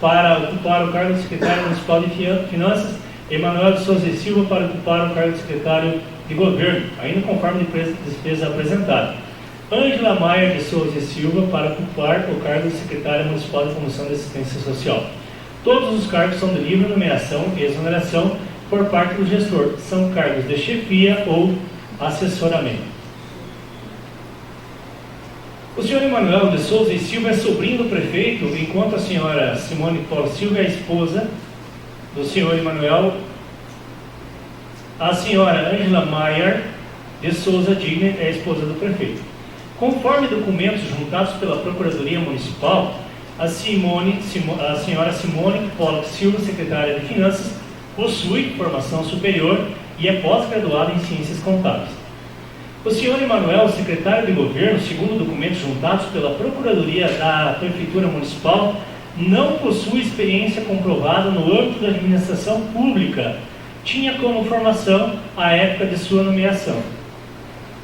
S2: para ocupar o cargo de secretário municipal de Finanças, Emanuel de Souza Silva para ocupar o cargo de secretário de governo, ainda conforme despesa apresentada. Ângela Maier de Souza Silva para ocupar o cargo de secretária municipal de Promoção de Assistência Social. Todos os cargos são de livre nomeação e exoneração por parte do gestor. São cargos de chefia ou assessoramento. O senhor Emanuel de Souza e Silva é sobrinho do prefeito, enquanto a senhora Simone Pollock Silva é a esposa do senhor Emanuel. A senhora Ângela Maier de Souza Digner é a esposa do prefeito. Conforme documentos juntados pela Procuradoria Municipal, a senhora Simone Pollock Silva, secretária de Finanças, possui formação superior e é pós-graduada em Ciências Contábeis. O senhor Emanuel, secretário de Governo, segundo documentos juntados pela Procuradoria da Prefeitura Municipal, não possui experiência comprovada no âmbito da administração pública. Tinha como formação a época de sua nomeação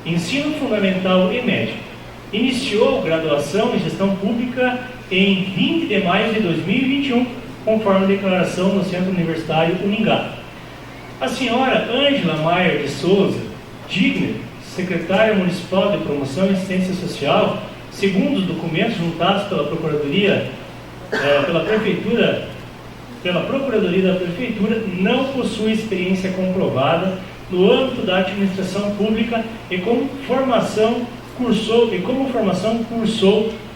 S2: ensino fundamental e médio. Iniciou graduação em gestão pública em 20 de maio de 2021, conforme declaração no Centro Universitário Uningá. A senhora Ângela Maier de Souza Digner, secretária municipal de Promoção e Assistência Social, segundo os documentos juntados pela Procuradoria, pela Procuradoria da Prefeitura, não possui experiência comprovada no âmbito da administração pública e como formação cursou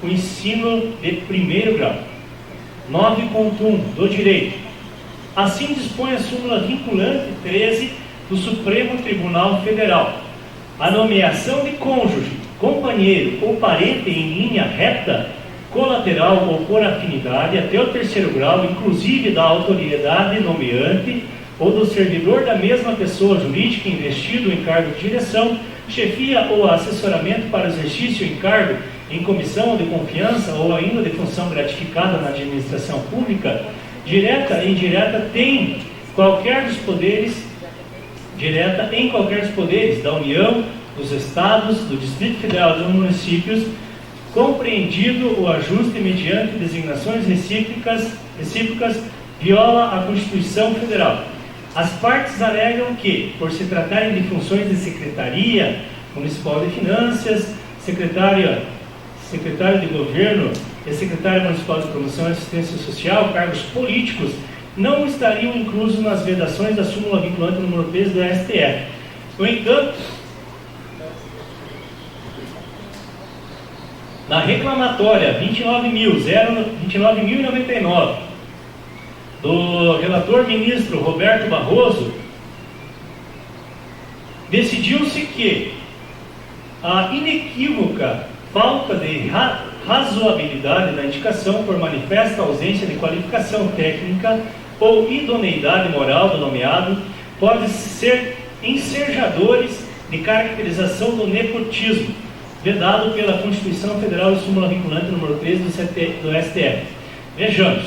S2: o ensino de primeiro grau. 9.1 do direito. Assim dispõe a súmula vinculante 13 do Supremo Tribunal Federal. A nomeação de cônjuge, companheiro ou parente em linha reta, colateral ou por afinidade até o terceiro grau, inclusive da autoridade nomeante ou do servidor da mesma pessoa jurídica investido em cargo de direção, chefia ou assessoramento para exercício em cargo em comissão de confiança ou ainda de função gratificada na administração pública, direta e indireta, tem qualquer dos poderes, direta em qualquer dos poderes da União, dos Estados, do Distrito Federal e dos municípios, compreendido o ajuste mediante designações recíprocas, viola a Constituição Federal. As partes alegam que, por se tratarem de funções de Secretaria Municipal de Finanças, secretário de Governo e secretário municipal de Promoção e Assistência Social, cargos políticos, não estariam inclusos nas vedações da súmula vinculante número 13 do STF. No entanto, na reclamatória 29.099 do relator ministro Roberto Barroso, decidiu-se que a inequívoca falta de razoabilidade da indicação por manifesta ausência de qualificação técnica ou idoneidade moral do nomeado pode ser ensejadores de caracterização do nepotismo, vedado pela Constituição Federal e súmula vinculante número 13 do STF. Vejamos.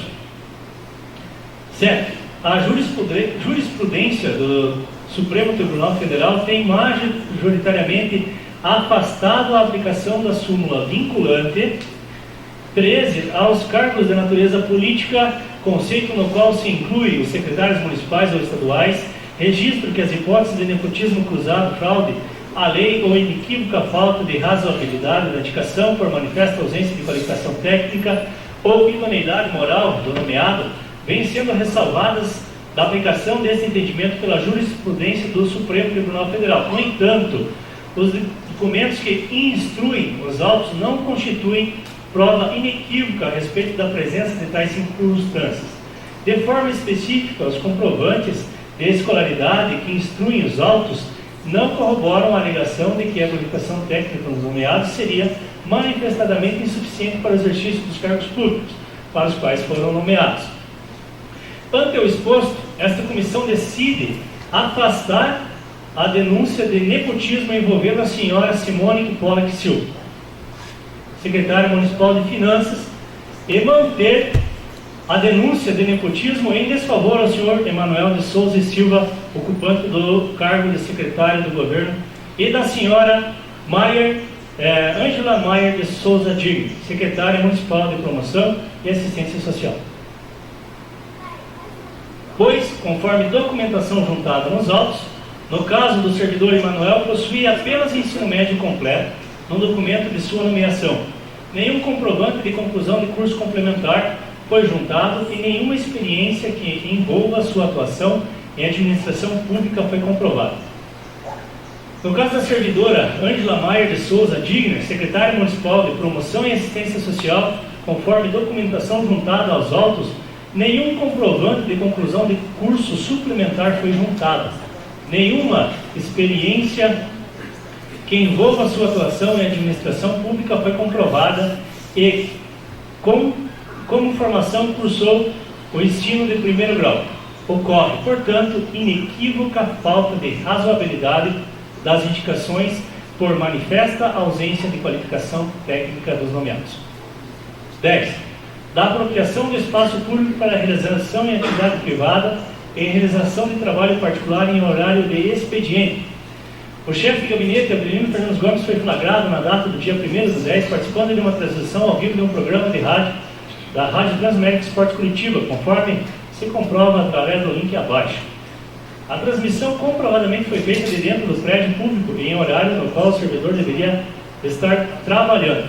S2: 7. A jurisprudência do Supremo Tribunal Federal tem majoritariamente afastado a aplicação da súmula vinculante 13 aos cargos de natureza política, conceito no qual se inclui os secretários municipais ou estaduais, registro que as hipóteses de nepotismo cruzado, fraude à lei ou inequívoca falta de razoabilidade da indicação por manifesta ausência de qualificação técnica ou idoneidade moral do nomeado, vêm sendo ressalvadas da aplicação desse entendimento pela jurisprudência do Supremo Tribunal Federal. No entanto, os documentos que instruem os autos não constituem prova inequívoca a respeito da presença de tais circunstâncias. De forma específica, os comprovantes de escolaridade que instruem os autos não corroboram a alegação de que a qualificação técnica dos nomeados seria manifestadamente insuficiente para o exercício dos cargos públicos para os quais foram nomeados. Ante o exposto, esta comissão decide afastar a denúncia de nepotismo envolvendo a senhora Simone Pollack Silva, secretária municipal de Finanças, e manter a denúncia de nepotismo em desfavor ao senhor Emanuel de Souza e Silva, ocupante do cargo de secretário do governo, e da senhora Ângela Maier de Souza Digno, secretária municipal de Promoção e Assistência Social. Pois, conforme documentação juntada nos autos, no caso do servidor Emanuel, possuía apenas ensino médio completo no documento de sua nomeação. Nenhum comprovante de conclusão de curso complementar foi juntado e nenhuma experiência que envolva sua atuação em administração pública foi comprovada. No caso da servidora Ângela Maier de Souza Digna, secretária municipal de Promoção e Assistência Social, conforme documentação juntada aos autos, nenhum comprovante de conclusão de curso suplementar foi juntado. Nenhuma experiência que envolva sua atuação em administração pública foi comprovada e, como formação, cursou o ensino de primeiro grau. Ocorre, portanto, inequívoca falta de razoabilidade das indicações por manifesta ausência de qualificação técnica dos nomeados. 10. Da apropriação do espaço público para realização em atividade privada e realização de trabalho particular em horário de expediente. O chefe de gabinete, Abelino Fernandes Gomes, foi flagrado na data do dia 1º/10, participando de uma transmissão ao vivo de um programa de rádio da Rádio Transamérica Esportes Curitiba, conforme se comprova através do link abaixo. A transmissão comprovadamente foi feita de dentro do prédio público e em horário no qual o servidor deveria estar trabalhando.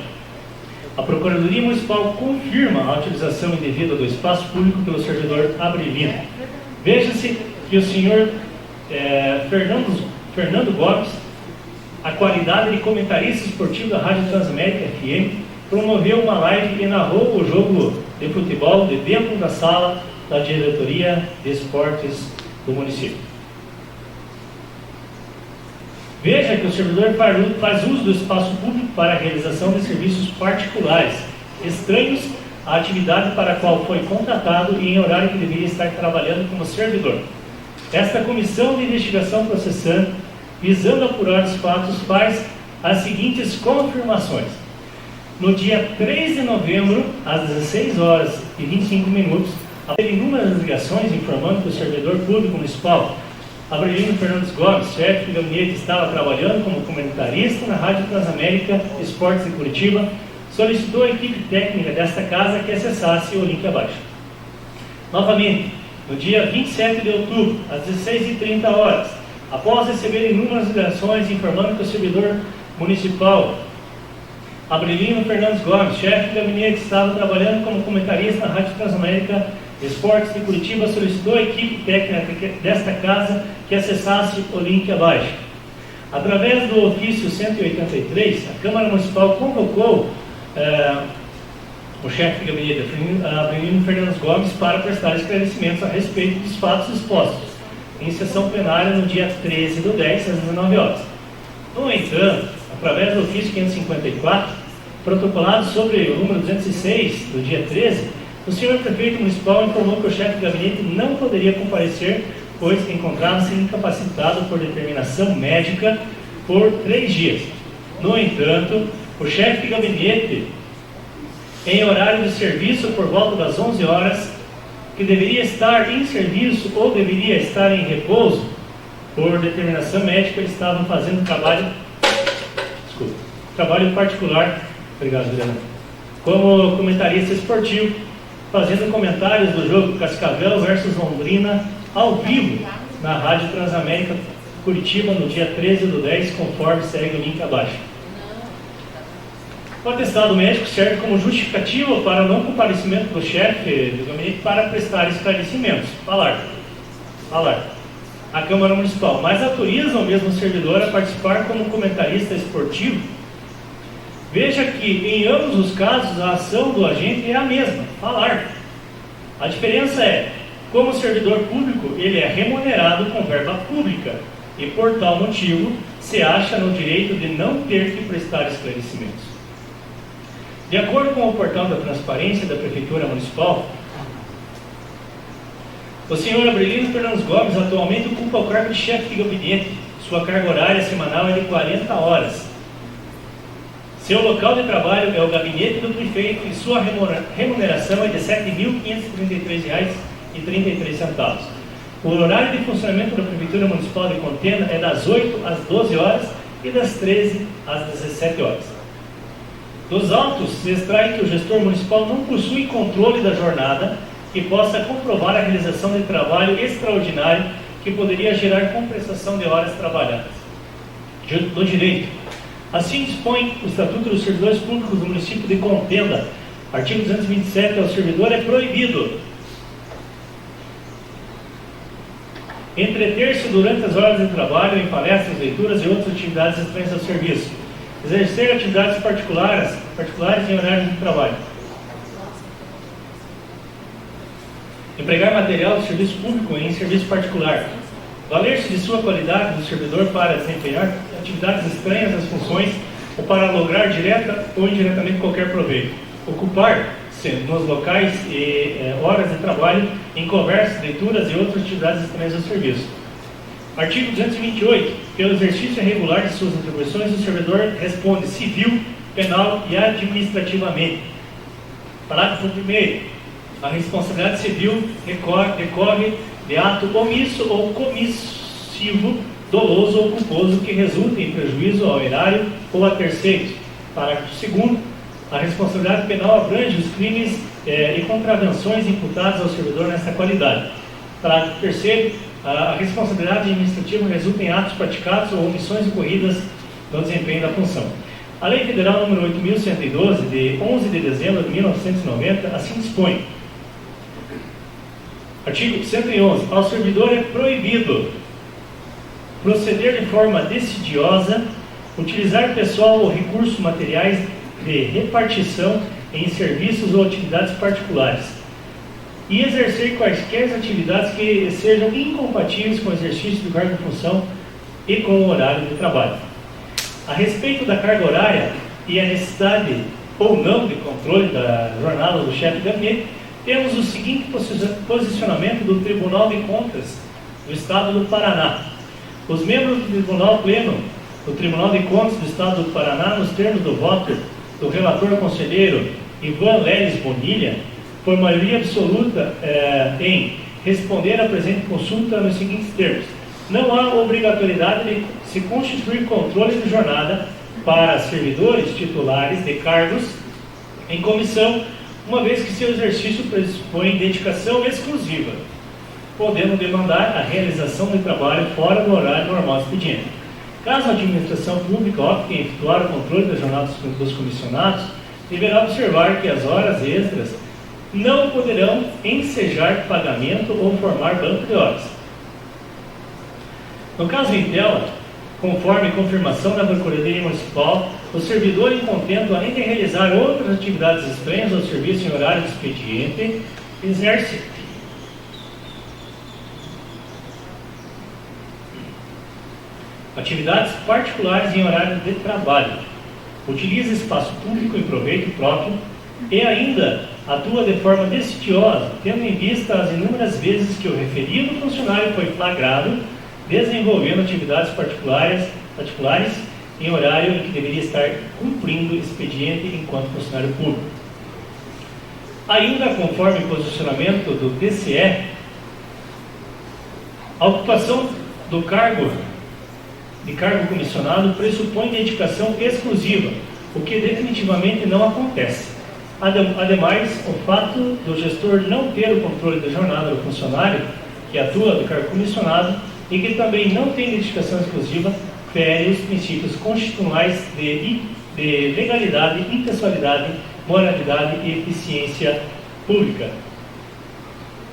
S2: A Procuradoria Municipal confirma a utilização indevida do espaço público pelo servidor Abelino. Veja-se que o senhor Fernando Gomes, a qualidade de comentarista esportivo da Rádio Transamérica FM, promoveu uma live e narrou o jogo de futebol de dentro da sala da Diretoria de Esportes do município. Veja que o servidor faz uso do espaço público para a realização de serviços particulares, estranhos à atividade para a qual foi contratado e em horário que deveria estar trabalhando como servidor. Esta comissão de investigação processante, visando apurar os fatos, faz as seguintes confirmações. No dia 3 de novembro, às 16h25, houve inúmeras ligações informando que o servidor público municipal, Abelino Fernandes Gomes, chefe de gabinete, estava trabalhando como comentarista na Rádio Transamérica Esportes de Curitiba, solicitou a equipe técnica desta casa que acessasse o link abaixo. Novamente, no dia 27 de outubro, às 16h30, após receber inúmeras ligações informando que o servidor municipal Abelino Fernandes Gomes, chefe de gabinete, estava trabalhando como comentarista na Rádio Transamérica Esportes de Curitiba, solicitou a equipe técnica desta casa que acessasse o link abaixo. Através do ofício 183, a Câmara Municipal convocou o chefe de gabinete, Abelino Fernandes Gomes, para prestar esclarecimentos a respeito dos fatos expostos em sessão plenária no dia 13/10, às 19h. No entanto, através do ofício 554, protocolado sobre o número 206, do dia 13, o senhor prefeito municipal informou que o chefe de gabinete não poderia comparecer, pois encontrava-se incapacitado por determinação médica por 3 dias. No entanto, o chefe de gabinete em horário de serviço por volta das 11 horas, que deveria estar em serviço ou deveria estar em repouso, por determinação médica, estavam fazendo trabalho particular, obrigado, Juliana, como comentarista esportivo, fazendo comentários do jogo Cascavel versus Londrina ao vivo na Rádio Transamérica Curitiba no dia 13/10, conforme segue o link abaixo. O atestado médico serve como justificativa para o não comparecimento do chefe do gabinete para prestar esclarecimentos. Falar. A Câmara Municipal, mas autoriza o mesmo servidor a participar como comentarista esportivo. Veja que em ambos os casos a ação do agente é a mesma, falar. A diferença é, como servidor público, ele é remunerado com verba pública e por tal motivo se acha no direito de não ter que prestar esclarecimentos. De acordo com o portal da transparência da Prefeitura Municipal, o senhor Abrelino Fernandes Gomes atualmente ocupa o cargo de chefe de gabinete. Sua carga horária semanal é de 40 horas. Seu local de trabalho é o gabinete do prefeito e sua remuneração é de R$ 7.533,33. O horário de funcionamento da Prefeitura Municipal de Contenda é das 8 às 12 horas e das 13 às 17 horas. Dos autos, se extrai que o gestor municipal não possui controle da jornada que possa comprovar a realização de trabalho extraordinário que poderia gerar compensação de horas trabalhadas. Do direito. Assim dispõe o Estatuto dos Servidores Públicos do município de Contenda. Artigo 227, ao servidor é proibido entreter-se durante as horas de trabalho em palestras, leituras e outras atividades estranhas ao serviço. Exercer atividades particulares em horário de trabalho. Empregar material de serviço público em serviço particular. Valer-se de sua qualidade do servidor para desempenhar atividades estranhas às funções ou para lograr direta ou indiretamente qualquer proveito. Ocupar-se nos locais e horas de trabalho em conversas, leituras e outras atividades estranhas ao serviço. Artigo 228. Pelo exercício irregular de suas atribuições, o servidor responde civil, penal e administrativamente. Parágrafo 1º. A responsabilidade civil decorre de ato omisso ou comissivo, doloso ou culposo que resulte em prejuízo ao erário ou a terceiros. Parágrafo 2º. A responsabilidade penal abrange os crimes e contravenções imputados ao servidor nesta qualidade. Parágrafo 3º. A responsabilidade administrativa resulta em atos praticados ou omissões ocorridas no desempenho da função. A Lei Federal nº 8.112, de 11 de dezembro de 1990, assim dispõe. Artigo 111. Ao servidor é proibido proceder de forma decidiosa, utilizar pessoal ou recursos materiais de repartição em serviços ou atividades particulares e exercer quaisquer atividades que sejam incompatíveis com o exercício do cargo de função e com o horário de trabalho. A respeito da carga horária e a necessidade ou não de controle da jornada do chefe de gabinete, temos o seguinte posicionamento do Tribunal de Contas do Estado do Paraná. Os membros do Tribunal Pleno do Tribunal de Contas do Estado do Paraná, nos termos do voto do relator conselheiro Ivan Leles Bonilha, por maioria absoluta em responder à presente consulta nos seguintes termos: não há obrigatoriedade de se constituir controle de jornada para servidores titulares de cargos em comissão, uma vez que seu exercício pressupõe dedicação exclusiva, podendo demandar a realização de trabalho fora do horário normal do expediente. Caso a administração pública opte em efetuar o controle da jornada dos comissionados, deverá observar que as horas extras não poderão ensejar pagamento ou formar banco de horas. No caso em tela, conforme confirmação da Procuradoria Municipal, o servidor incontento, além de realizar outras atividades estranhas ao serviço em horário de expediente, exerce atividades particulares em horário de trabalho, utiliza espaço público em proveito próprio e ainda atua de forma decidiosa, tendo em vista as inúmeras vezes que o referido funcionário foi flagrado desenvolvendo atividades particulares em horário em que deveria estar cumprindo expediente enquanto funcionário público. Ainda conforme o posicionamento do TCE, a ocupação do cargo comissionado pressupõe dedicação exclusiva, o que definitivamente não acontece. Ademais, o fato do gestor não ter o controle da jornada do funcionário que atua do cargo comissionado e que também não tem dedicação exclusiva fere os princípios constitucionais de legalidade, impessoalidade, moralidade e eficiência pública.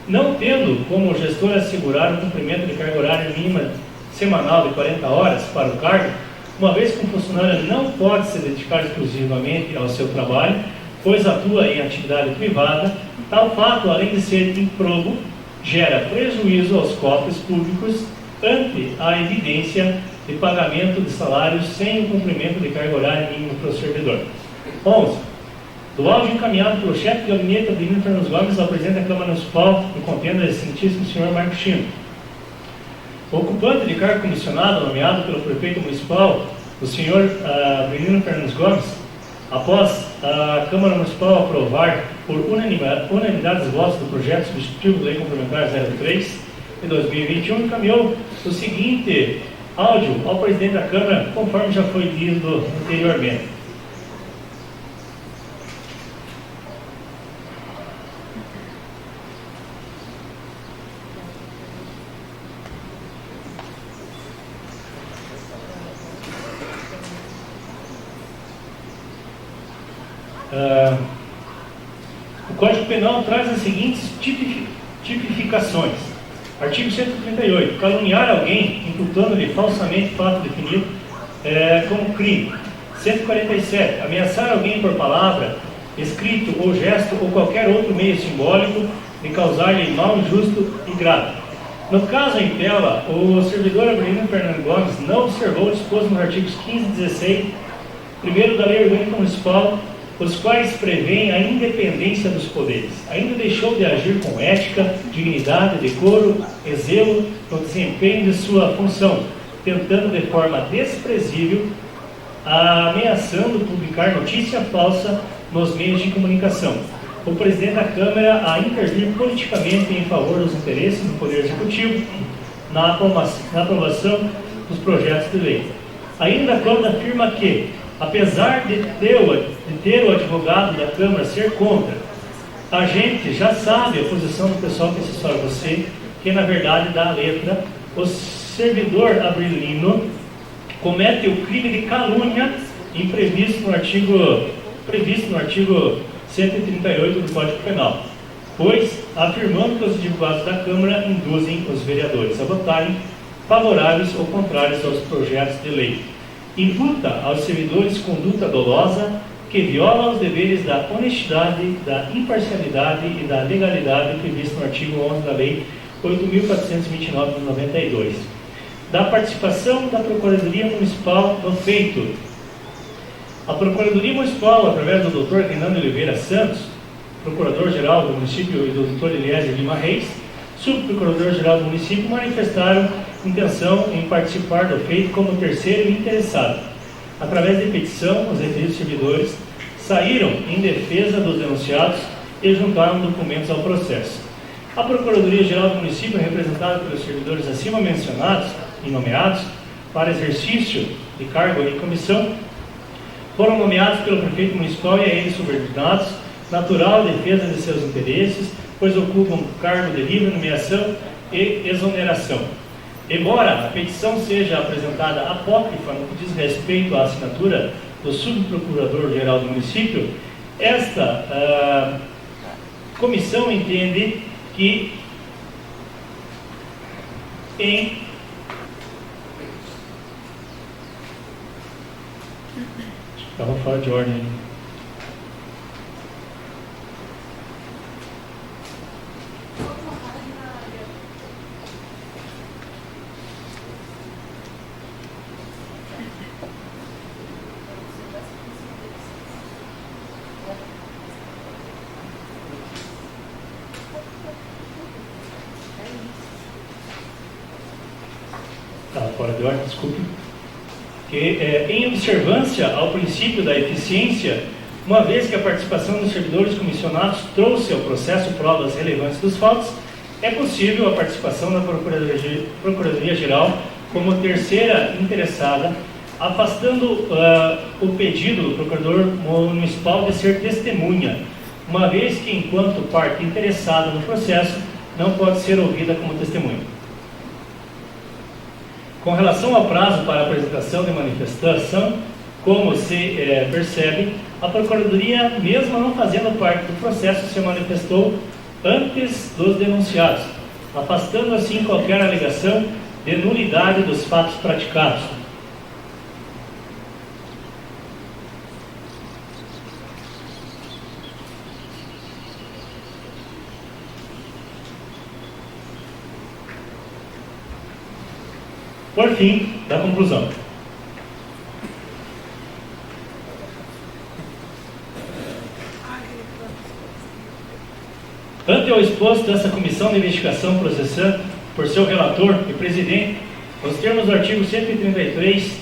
S2: Não tendo como gestor assegurar o cumprimento de carga horária mínima semanal de 40 horas para o cargo, uma vez que um funcionário não pode se dedicar exclusivamente ao seu trabalho, pois atua em atividade privada, tal fato, além de ser improbo, gera prejuízo aos cofres públicos ante a evidência de pagamento de salários sem o cumprimento de carga horária mínima para o servidor. 11. Do áudio encaminhado pelo chefe de gabinete Abelino Fernandes Gomes ao presidente da Câmara Municipal, em contenda do excelentíssimo senhor Marco Chino. O ocupante de cargo comissionado, nomeado pelo prefeito municipal, o senhor Abelino Fernandes Gomes, após a Câmara Municipal aprovar por unanimidade dos votos do projeto substitutivo da Lei Complementar 03 de 2021, encaminhou o seguinte áudio ao presidente da Câmara, conforme já foi lido anteriormente. O Código Penal traz as seguintes tipificações. Artigo 138. Caluniar alguém, imputando-lhe falsamente fato definido como crime. 147. Ameaçar alguém por palavra, escrito ou gesto ou qualquer outro meio simbólico de causar-lhe mal injusto e grave. No caso em tela, o servidor Abelino Fernandes Gomes não observou o disposto nos artigos 15 e 16, primeiro da Lei Orgânica Municipal, os quais prevêem a independência dos poderes. Ainda deixou de agir com ética, dignidade, decoro e zelo no desempenho de sua função, tentando de forma desprezível, ameaçando publicar notícia falsa nos meios de comunicação. O presidente da Câmara a intervir politicamente em favor dos interesses do Poder Executivo na aprovação dos projetos de lei. Ainda quando afirma que, apesar de ter o advogado da Câmara ser contra, a gente já sabe a posição do pessoal que assessora você, que na verdade dá a letra, o servidor Abelino comete o crime de calúnia previsto no artigo 138 do Código Penal, pois afirmando que os advogados da Câmara induzem os vereadores a votarem favoráveis ou contrários aos projetos de lei. Imputa aos servidores conduta dolosa que viola os deveres da honestidade, da imparcialidade e da legalidade previsto no artigo 11 da Lei 8.429 de 92. Da participação da Procuradoria Municipal no feito. A Procuradoria Municipal, através do Dr. Renan Oliveira Santos, Procurador-Geral do Município, e do Dr. Eliésio Lima Reis, Subprocurador-Geral do Município, manifestaram intenção em participar do feito como terceiro interessado. Através de petição, os referidos servidores saíram em defesa dos denunciados e juntaram documentos ao processo. A Procuradoria-Geral do Município, representada pelos servidores acima mencionados e nomeados para exercício de cargo em comissão, foram nomeados pelo prefeito municipal e a eles subordinados, natural defesa de seus interesses, pois ocupam cargo de livre nomeação e exoneração. Embora a petição seja apresentada apócrifa no que diz respeito à assinatura do subprocurador-geral do município, esta comissão entende que estava fora de ordem. Estava fora de ordem, desculpe. Que, em observância ao princípio da eficiência Uma vez que a participação dos servidores comissionados trouxe ao processo provas relevantes dos fatos, é possível a participação da Procuradoria-Geral como terceira interessada, afastando o pedido do Procurador Municipal de ser testemunha, uma vez que, enquanto parte interessada no processo, não pode ser ouvida como testemunha. Com relação ao prazo para apresentação de manifestação, como se percebe, a Procuradoria, mesmo não fazendo parte do processo, se manifestou antes dos denunciados, afastando assim qualquer alegação de nulidade dos fatos praticados. Por fim, da conclusão. Ante ao exposto dessa comissão de investigação processante por seu relator e presidente, nos termos do artigo 133,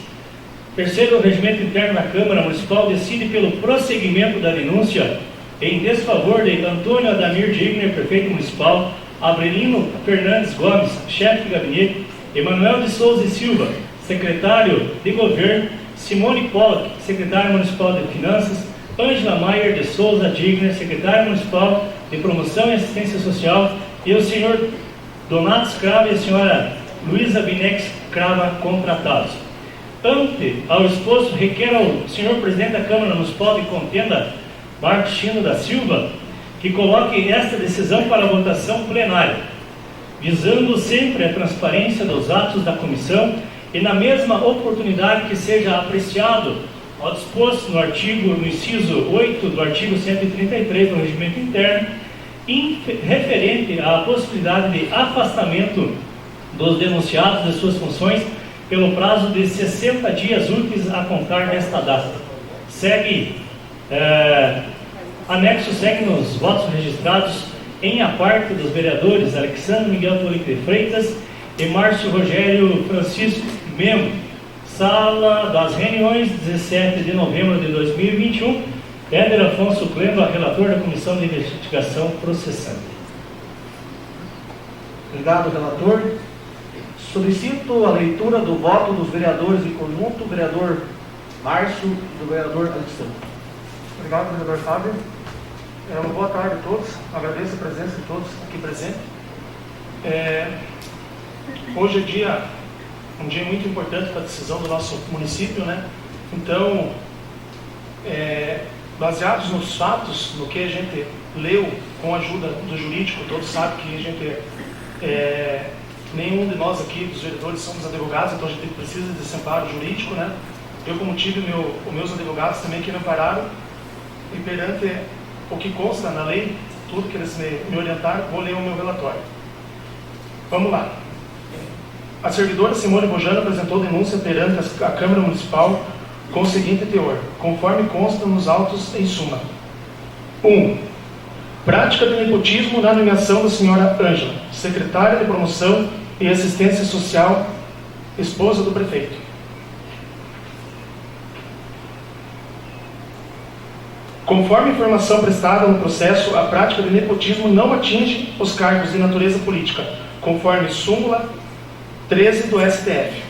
S2: terceiro, o regimento interno da Câmara Municipal decide pelo prosseguimento da denúncia em desfavor de Antônio Adamir Digner, prefeito municipal, Abrelino Fernandes Gomes, chefe de gabinete, Emanuel de Souza e Silva, secretário de governo, Simone Pollock, secretário municipal de finanças, Ângela Maier de Souza Digner, secretário municipal de promoção e assistência social, e o senhor Donato Crava e a senhora Luísa Binex Crava, contratados. Ante ao exposto, requer ao senhor presidente da Câmara Municipal de Contenda, Marcos Chino da Silva, que coloque esta decisão para votação plenária, visando sempre a transparência dos atos da comissão e na mesma oportunidade que seja apreciado ao disposto no inciso 8 do artigo 133 do Regimento Interno, referente à possibilidade de afastamento dos denunciados de suas funções pelo prazo de 60 dias úteis a contar desta data. Anexo segue nos votos registrados em a parte dos vereadores Alexandre Miguel Polique de Freitas e Márcio Rogério Francisco, membro. Sala das reuniões, 17 de novembro de 2021. Éder Afonso Cleva, relator da Comissão de Investigação Processante.
S1: Obrigado, relator. Solicito a leitura do voto dos vereadores em conjunto, do vereador Márcio e do vereador Alexandre.
S3: Obrigado, vereador Fábio. Uma boa tarde a todos. Agradeço a presença de todos aqui presentes. Hoje é um dia muito importante para a decisão do nosso município, né? Então, baseados nos fatos, no que a gente leu com a ajuda do jurídico, todos sabem que a gente, nenhum de nós aqui, dos vereadores, somos advogados, então a gente precisa desse amparo jurídico, né? Eu, como tive os meus advogados também que me ampararam, e perante o que consta na lei, tudo que eles me orientaram, vou ler o meu relatório. Vamos lá. A servidora Simone Bojano apresentou denúncia perante a Câmara Municipal com o seguinte teor, conforme consta nos autos em suma. 1. Prática de nepotismo na nomeação da senhora Ângela, secretária de Promoção e Assistência Social, esposa do prefeito. Conforme informação prestada no processo, a prática de nepotismo não atinge os cargos de natureza política, conforme súmula 13 do STF.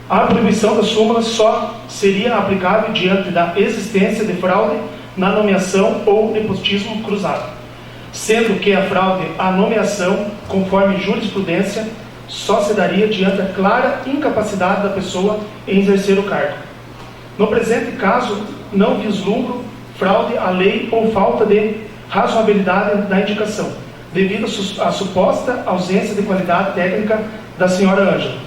S3: A proibição da súmula só seria aplicável diante da existência de fraude na nomeação ou nepotismo cruzado, sendo que a fraude à nomeação, conforme jurisprudência, só se daria diante da clara incapacidade da pessoa em exercer o cargo. No presente caso, não vislumbro fraude à lei ou falta de razoabilidade da indicação, devido à suposta ausência de qualidade técnica da senhora Ângela.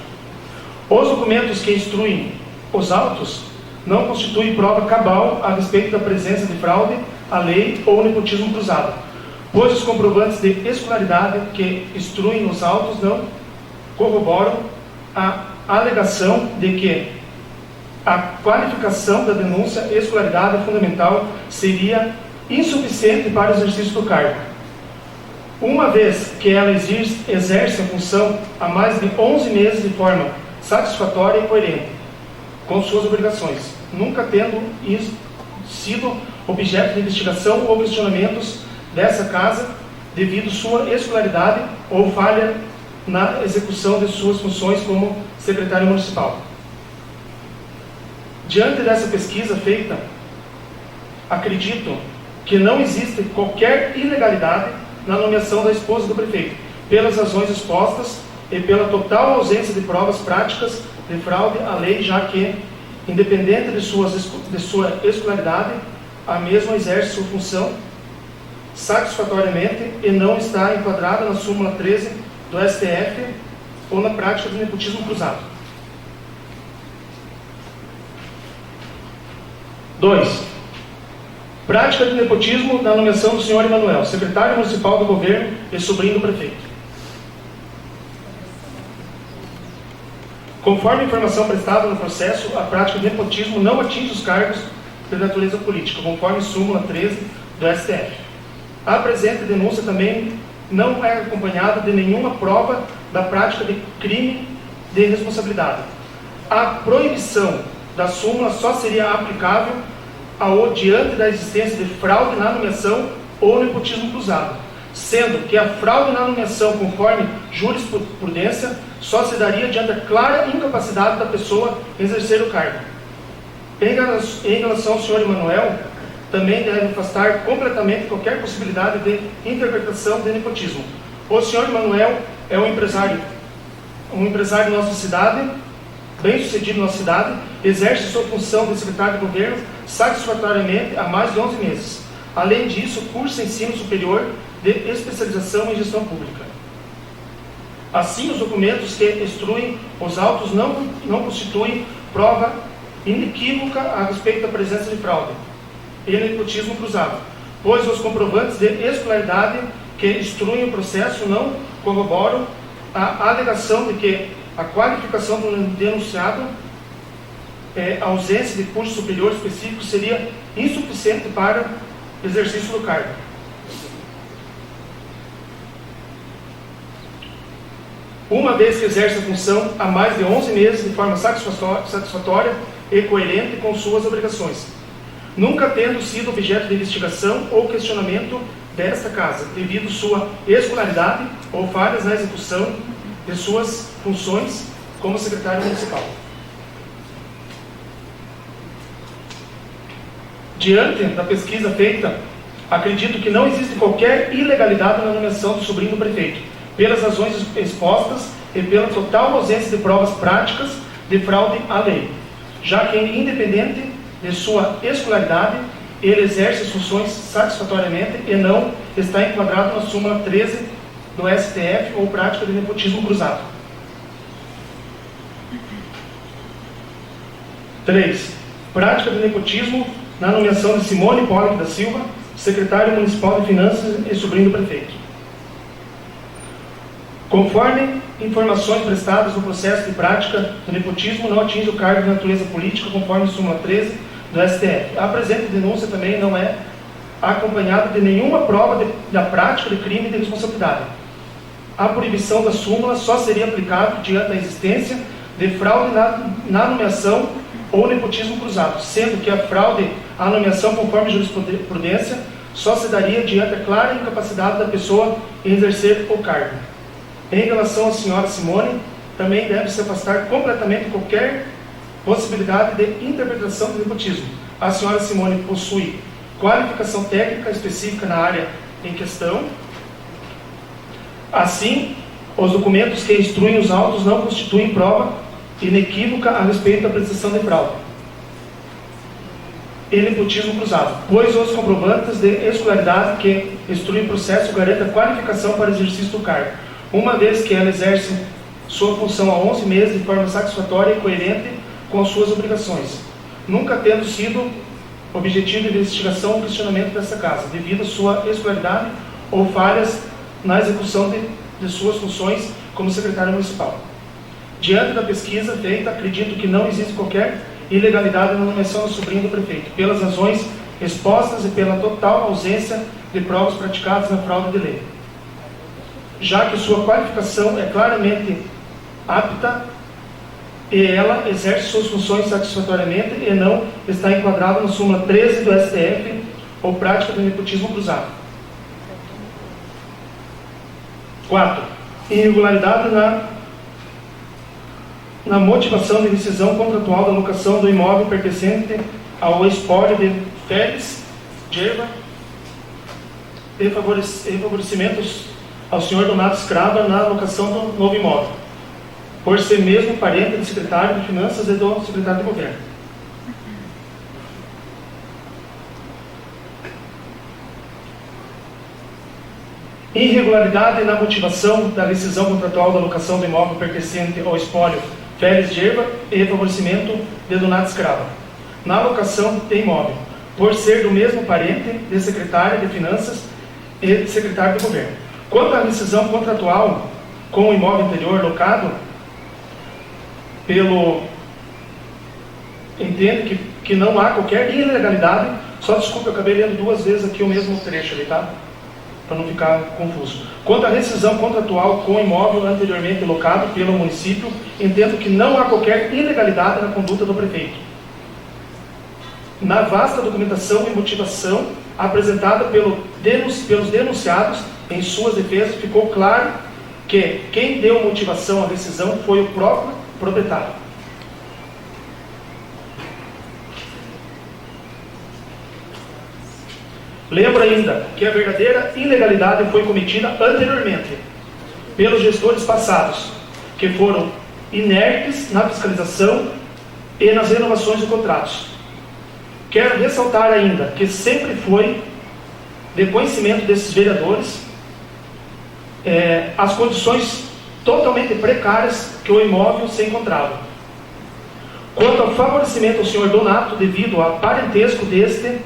S3: Os documentos que instruem os autos não constituem prova cabal a respeito da presença de fraude à lei ou nepotismo cruzado, pois os comprovantes de escolaridade que instruem os autos não corroboram a alegação de que a qualificação da denúncia escolaridade fundamental seria insuficiente para o exercício do cargo, uma vez que ela exerce a função há mais de 11 meses de forma satisfatória e coerente com suas obrigações, nunca tendo sido objeto de investigação ou questionamentos dessa casa devido sua escolaridade ou falha na execução de suas funções como secretário municipal. Diante dessa pesquisa feita, acredito que não existe qualquer ilegalidade na nomeação da esposa do prefeito, pelas razões expostas e pela total ausência de provas práticas de fraude à lei, já que, independente de sua escolaridade, a mesma exerce sua função satisfatoriamente e não está enquadrada na súmula 13 do STF ou na prática do nepotismo cruzado. 2. Prática de nepotismo na nomeação do senhor Emanuel, secretário municipal do governo e sobrinho do prefeito. Conforme a informação prestada no processo, a prática de nepotismo não atinge os cargos de natureza política, conforme súmula 13 do STF. A presente denúncia também não é acompanhada de nenhuma prova da prática de crime de responsabilidade. A proibição da súmula só seria aplicável ao diante da existência de fraude na nomeação ou nepotismo cruzado, sendo que a fraude na nomeação, conforme jurisprudência, só se daria diante da clara incapacidade da pessoa em exercer o cargo. Em relação ao senhor Emanuel, também deve afastar completamente qualquer possibilidade de interpretação de nepotismo. O senhor Emanuel é um empresário da nossa cidade, bem-sucedido na nossa cidade, exerce sua função de secretário de governo satisfatoriamente há mais de 11 meses. Além disso, cursa ensino superior de especialização em gestão pública. Assim, os documentos que instruem os autos não constituem prova inequívoca a respeito da presença de fraude e nepotismo cruzado, pois os comprovantes de escolaridade que instruem o processo não corroboram a alegação de que a qualificação do denunciado, a ausência de curso superior específico, seria insuficiente para exercício do cargo. Uma vez que exerce a função há mais de 11 meses de forma satisfatória e coerente com suas obrigações, nunca tendo sido objeto de investigação ou questionamento desta Casa, devido sua escolaridade ou falhas na execução de suas funções como secretário municipal. Diante da pesquisa feita, acredito que não existe qualquer ilegalidade na nomeação do sobrinho do prefeito, pelas razões expostas e pela total ausência de provas práticas de fraude à lei, já que, independente de sua escolaridade, ele exerce as funções satisfatoriamente e não está enquadrado na súmula 13 do STF ou prática de nepotismo cruzado. 3. Prática de nepotismo na nomeação de Simone Hipólito da Silva, secretário municipal de Finanças e sobrinho do prefeito. Conforme informações prestadas no processo de prática do nepotismo, não atinge o cargo de natureza política, conforme súmula 13 do STF. A presente denúncia também não é acompanhada de nenhuma prova da prática de crime de responsabilidade. A proibição da súmula só seria aplicável diante da existência de fraude na nomeação ou nepotismo cruzado, sendo que a fraude à nomeação, conforme jurisprudência, só se daria diante da clara incapacidade da pessoa em exercer o cargo. Em relação à senhora Simone, também deve se afastar completamente qualquer possibilidade de interpretação do nepotismo. A senhora Simone possui qualificação técnica específica na área em questão. Assim, os documentos que instruem os autos não constituem prova inequívoca a respeito da prestação de fraude e nepotismo cruzado, pois os comprovantes de escolaridade que instruem o processo garantem a qualificação para o exercício do cargo, uma vez que ela exerce sua função há 11 meses de forma satisfatória e coerente com as suas obrigações, nunca tendo sido objetivo de investigação ou questionamento dessa Casa, devido à sua escolaridade ou falhas na execução de suas funções como secretário municipal. Diante da pesquisa feita, acredito que não existe qualquer ilegalidade na nomeação do sobrinho do prefeito, pelas razões expostas e pela total ausência de provas praticadas na fraude de lei, já que sua qualificação é claramente apta e ela exerce suas funções satisfatoriamente e não está enquadrada na súmula 13 do STF ou prática do nepotismo cruzado. 4. Irregularidade na motivação de rescisão contratual da locação do imóvel pertencente ao espólio de Félix Gerba e favorecimentos ao senhor Donato Scrava na locação do novo imóvel, por ser mesmo parente do secretário de Finanças e do secretário de Governo. Irregularidade na motivação da rescisão contratual da locação do imóvel pertencente ao espólio Félix Gerba e favorecimento de Donato Scrava na locação de imóvel, por ser do mesmo parente de secretário de Finanças e de secretário de Governo. Quanto à rescisão contratual com o imóvel anterior locado, entende que não há qualquer ilegalidade. Só desculpe, eu acabei lendo 2 vezes aqui o mesmo trecho ali, tá? Para não ficar confuso. Quanto à rescisão contratual com o imóvel anteriormente locado pelo município, entendo que não há qualquer ilegalidade na conduta do prefeito. Na vasta documentação e motivação apresentada pelos denunciados em suas defesas, ficou claro que quem deu motivação à rescisão foi o próprio proprietário. Lembro ainda que a verdadeira ilegalidade foi cometida anteriormente pelos gestores passados, que foram inertes na fiscalização e nas renovações de contratos. Quero ressaltar ainda que sempre foi de conhecimento desses vereadores as condições totalmente precárias que o imóvel se encontrava. Quanto ao favorecimento ao senhor Donato, devido ao parentesco deste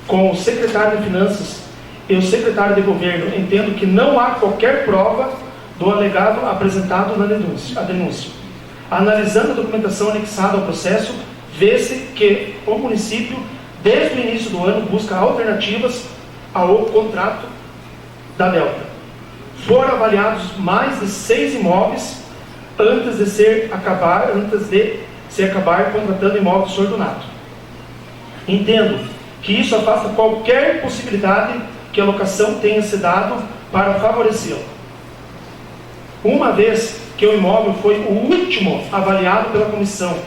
S3: com o secretário de Finanças e o secretário de Governo, entendo que não há qualquer prova do alegado apresentado na denúncia. Analisando a documentação anexada ao processo, vê-se que o município, desde o início do ano, busca alternativas ao contrato da Delta. Foram avaliados mais de 6 imóveis antes de se acabar contratando imóvel do senhor Donato. Entendo que isso afasta qualquer possibilidade que a locação tenha se dado para favorecê-lo. Uma vez que o imóvel foi o último avaliado pela comissão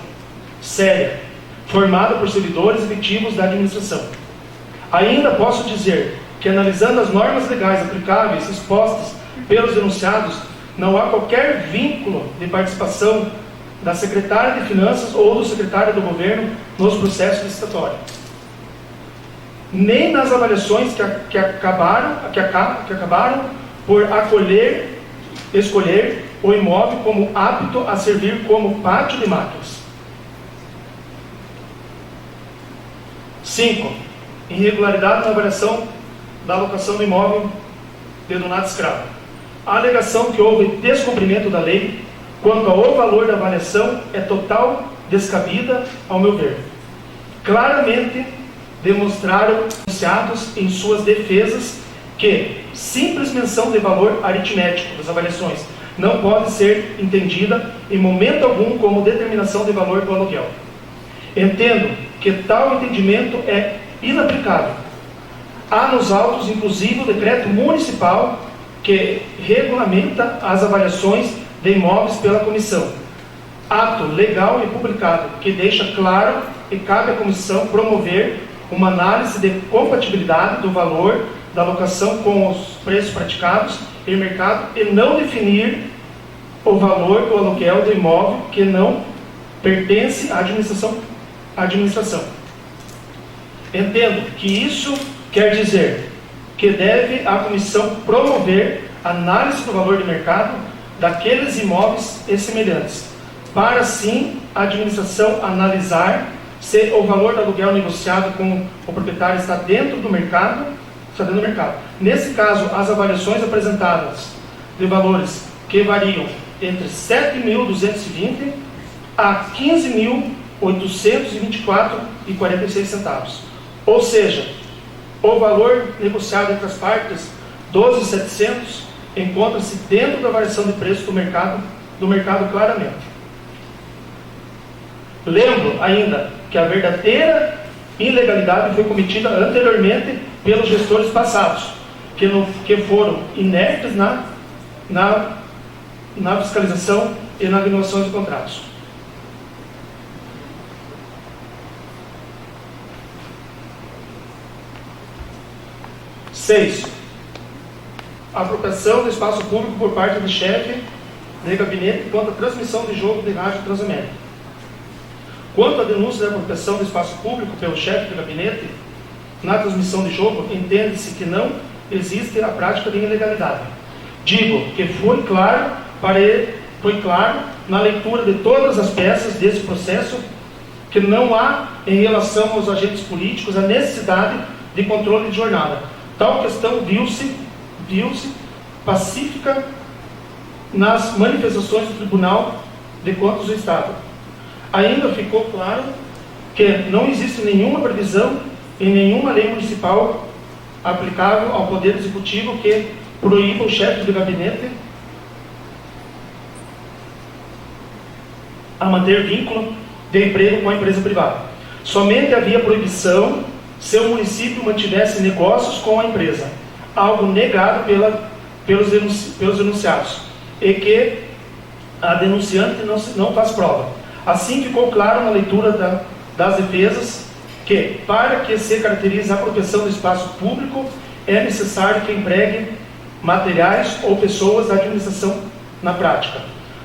S3: séria, formada por servidores efetivos da administração. Ainda posso dizer que, analisando as normas legais aplicáveis expostas pelos denunciados, não há qualquer vínculo de participação da secretária de Finanças ou do secretário do Governo nos processos licitatórios, nem nas avaliações que acabaram por escolher o imóvel como apto a servir como pátio de máquinas. 5. Irregularidade na avaliação da alocação do imóvel de Donato Scrava. A alegação que houve descumprimento da lei quanto ao valor da avaliação é total descabida, ao meu ver. Claramente demonstraram denunciados em suas defesas que simples menção de valor aritmético das avaliações não pode ser entendida em momento algum como determinação de valor do aluguel. Entendo que tal entendimento é inaplicável. Há nos autos, inclusive, o decreto municipal que regulamenta as avaliações de imóveis pela comissão. Ato legal e publicado que deixa claro que cabe à comissão promover uma análise de compatibilidade do valor da locação com os preços praticados em mercado e não definir o valor do aluguel do imóvel que não pertence à administração. Entendo que isso quer dizer que deve a comissão promover análise do valor de mercado daqueles imóveis e semelhantes, para assim a administração analisar se o valor do aluguel negociado com o proprietário está dentro do mercado. Nesse caso, as avaliações apresentadas de valores que variam entre 7.220 a 15.824,46 centavos. Ou seja, o valor negociado entre as partes, 12.700, encontra-se dentro da variação de preço do mercado claramente. Lembro ainda que a verdadeira ilegalidade foi cometida anteriormente pelos gestores passados, que foram inertes na fiscalização e na renovação de contratos. Seis, apropriação do espaço público por parte do chefe de gabinete quanto à transmissão de jogo de rádio Transamérica. Quanto à denúncia da apropriação do espaço público pelo chefe de gabinete na transmissão de jogo, entende-se que não existe a prática de ilegalidade. Digo que foi claro na leitura de todas as peças desse processo que não há, em relação aos agentes políticos, a necessidade de controle de jornada. Tal questão viu-se pacífica nas manifestações do Tribunal de Contas do Estado. Ainda ficou claro que não existe nenhuma previsão em nenhuma lei municipal aplicável ao Poder Executivo que proíba o chefe de gabinete a manter vínculo de emprego com a empresa privada. Somente havia proibição se o município mantivesse negócios com a empresa, algo negado pelos denunciados, e que a denunciante não faz prova. Assim ficou claro na leitura das defesas que, para que se caracterize a apropriação do espaço público, é necessário que empregue materiais ou pessoas da administração na prática.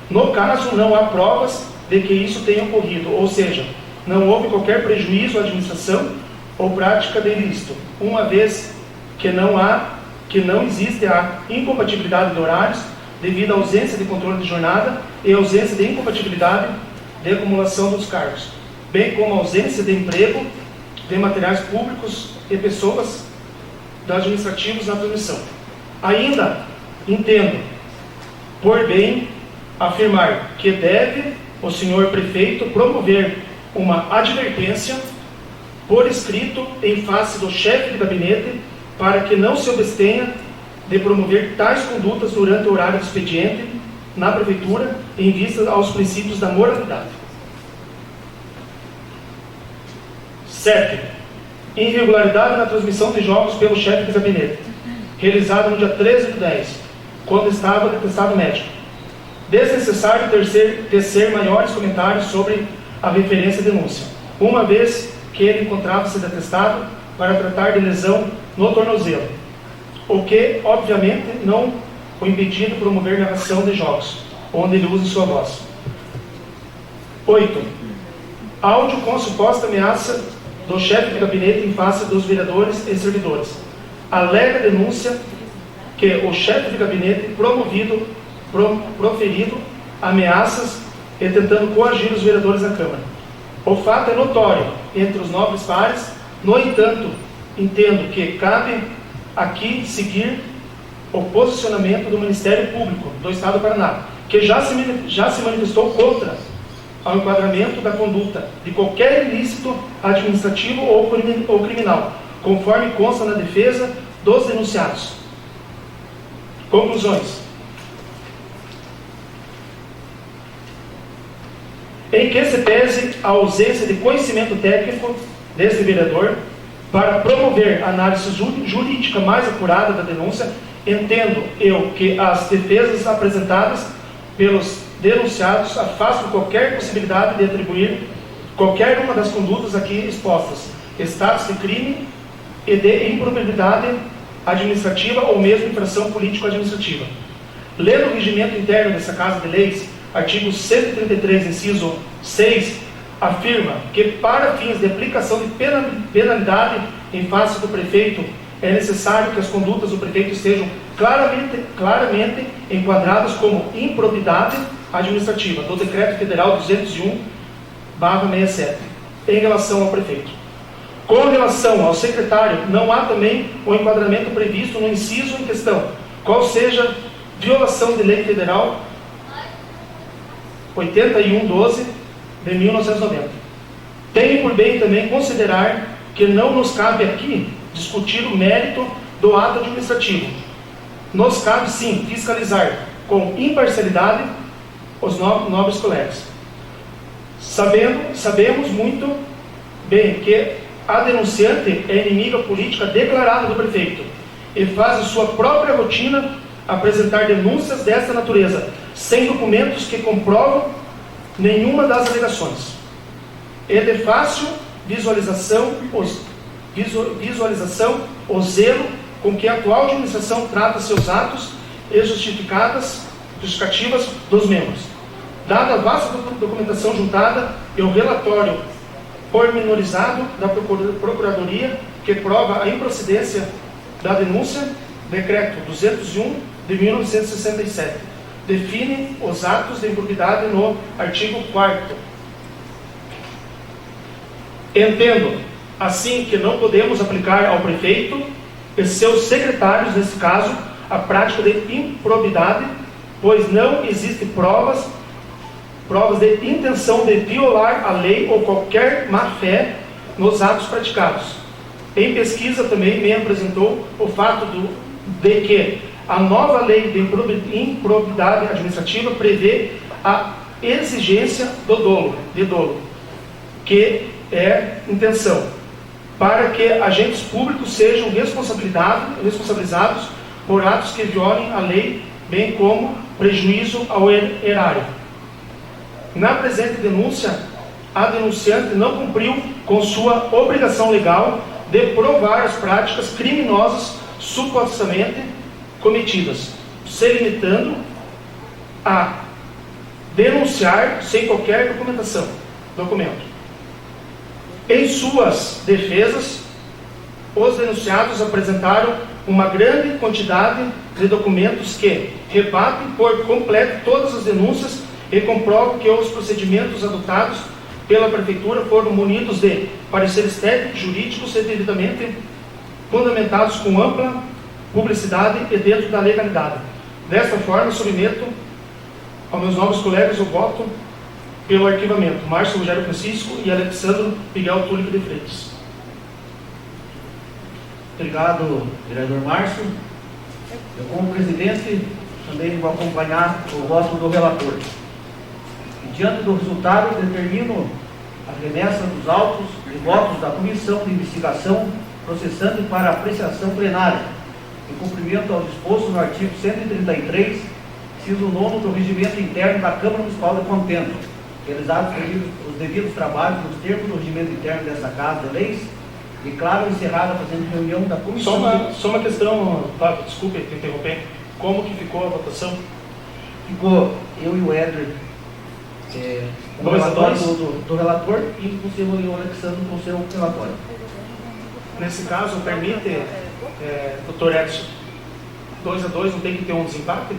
S3: No caso, não há provas de que isso tenha ocorrido, ou seja, não houve qualquer prejuízo à administração ou prática de ilícito, uma vez que não existe a incompatibilidade de horários devido à ausência de controle de jornada e ausência de incompatibilidade de acumulação dos cargos, bem como a ausência de emprego de materiais públicos e pessoas administrativos na transmissão. Ainda entendo por bem afirmar que deve o senhor prefeito promover uma advertência por escrito em face do chefe de gabinete para que não se abstenha de promover tais condutas durante o horário do expediente na prefeitura em vista aos princípios da moralidade. 7. Irregularidade na transmissão de jogos pelo chefe de gabinete, realizada no dia 13/10, quando estava atestado médico. Desnecessário tecer maiores comentários sobre a referência à denúncia, uma vez que ele encontrava-se atestado para tratar de lesão no tornozelo, o que, obviamente, não o impedia de promover narração de jogos, onde ele usa sua voz. 8. Áudio com suposta ameaça do chefe de gabinete em face dos vereadores e servidores. Alega denúncia que o chefe de gabinete proferido ameaças e tentando coagir os vereadores da Câmara. O fato é notório entre os nobres pares, no entanto, entendo que cabe aqui seguir o posicionamento do Ministério Público do Estado do Paraná, que já se manifestou contra o enquadramento da conduta de qualquer ilícito administrativo ou criminal, conforme consta na defesa dos denunciados. Conclusões. Em que se pese a ausência de conhecimento técnico deste vereador para promover análise jurídica mais apurada da denúncia, entendo eu que as defesas apresentadas pelos denunciados afastam qualquer possibilidade de atribuir qualquer uma das condutas aqui expostas, status de crime e de improbidade administrativa ou mesmo infração político-administrativa. Lendo o regimento interno dessa Casa de Leis, artigo 133, inciso 6, afirma que para fins de aplicação de penalidade em face do prefeito é necessário que as condutas do prefeito estejam claramente enquadradas como improbidade administrativa do Decreto Federal 201/67 em relação ao prefeito. Com relação ao secretário, não há também o enquadramento previsto no inciso em questão, qual seja violação de lei federal 81/12 de 1990. Tenho por bem também considerar que não nos cabe aqui discutir o mérito do ato administrativo. Nos cabe, sim, fiscalizar com imparcialidade os nobres colegas. Sabemos muito bem que a denunciante é inimiga política declarada do prefeito e faz de sua própria rotina apresentar denúncias desta natureza, sem documentos que comprovam nenhuma das alegações. É de fácil visualização o zelo com que a atual administração trata seus atos e justificativas dos membros. Dada a vasta documentação juntada e o relatório pormenorizado da Procuradoria que prova a improcedência da denúncia, Decreto 201 de 1967 define os atos de improbidade no artigo 4º. Entendo, assim, que não podemos aplicar ao prefeito e seus secretários, nesse caso, a prática de improbidade, pois não existem provas de intenção de violar a lei ou qualquer má-fé nos atos praticados. Em pesquisa também me apresentou o fato de que a nova lei de improbidade administrativa prevê a exigência de dolo, que é intenção, para que agentes públicos sejam responsabilizados por atos que violem a lei, bem como prejuízo ao erário. Na presente denúncia, a denunciante não cumpriu com sua obrigação legal de provar as práticas criminosas supostamente cometidas, se limitando a denunciar sem qualquer documento. Em suas defesas, os denunciados apresentaram uma grande quantidade de documentos que rebatem por completo todas as denúncias e comprovam que os procedimentos adotados pela Prefeitura foram munidos de pareceres técnicos, jurídicos e devidamente fundamentados com ampla publicidade e dentro da legalidade. Desta forma, submeto aos meus novos colegas o voto pelo arquivamento. Márcio Rogério Francisco e Alexandro Miguel Túlio de Freitas.
S1: Obrigado, vereador Márcio. Eu, como presidente, também vou acompanhar o voto do relator. E, diante do resultado, determino a remessa dos autos e votos da Comissão de Investigação processante para apreciação plenária, em cumprimento ao disposto no artigo 133, inciso 9 do Regimento Interno da Câmara Municipal de Contento, realizados os devidos trabalhos nos termos do regimento interno dessa Casa de Leis, declaro encerrada a presente reunião da Comissão.
S3: Só uma questão, Fábio, desculpe te interromper. Como que ficou a votação?
S1: Ficou eu e o Éder com o relatório do relator e o senhor Alexandre com o seu relatório.
S3: Nesse caso, permite, doutor Edson, 2-2, não tem que ter um desempate?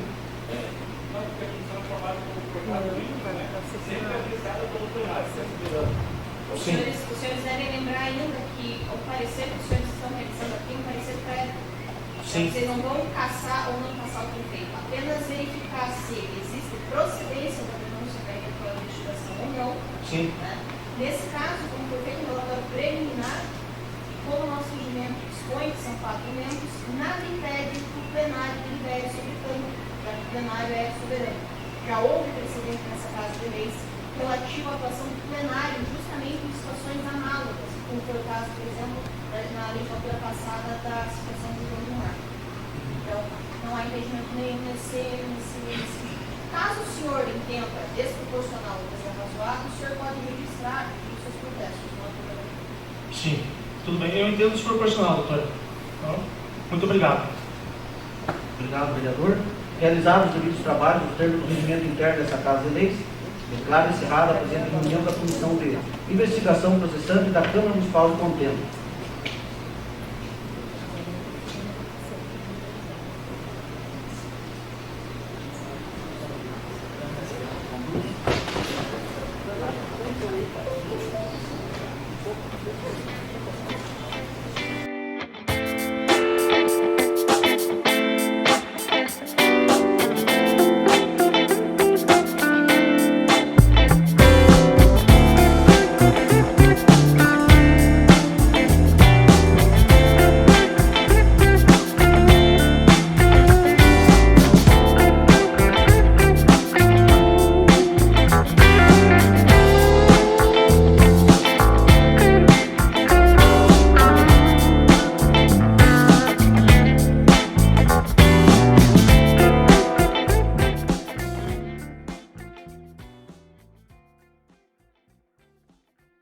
S4: Os senhores devem lembrar ainda que o parecer que os senhores estão realizando aqui é um parecer prévio.
S3: Sim.
S4: Vocês não vão caçar ou não caçar o prefeito, apenas verificar se existe procedência da denúncia da eventual investigação ou não.
S3: Sim.
S4: Né? Nesse caso, como foi feito um relatório preliminar, como o nosso regimento expõe que são 4 membros, nada impede que o plenário delibere sobre o campo, já que o plenário é soberano. Já houve precedente nessa Casa de Leis relativo à atuação do plenário justamente em situações análogas, como foi o caso, por exemplo, na legislatura passada da situação do João do Mar. Então, não há impedimento nenhum nesse. Caso o senhor entenda desproporcional ou desarrazoado, o senhor pode registrar os seus protestos.
S3: Sim, tudo bem. Eu entendo desproporcional, doutor. Então, muito obrigado.
S1: Obrigado, vereador. Realizados os devidos trabalhos nos termos do regimento interno dessa Casa de Leis, declaro encerrada a presente reunião da Comissão de Investigação Processante da Câmara Municipal de Contento.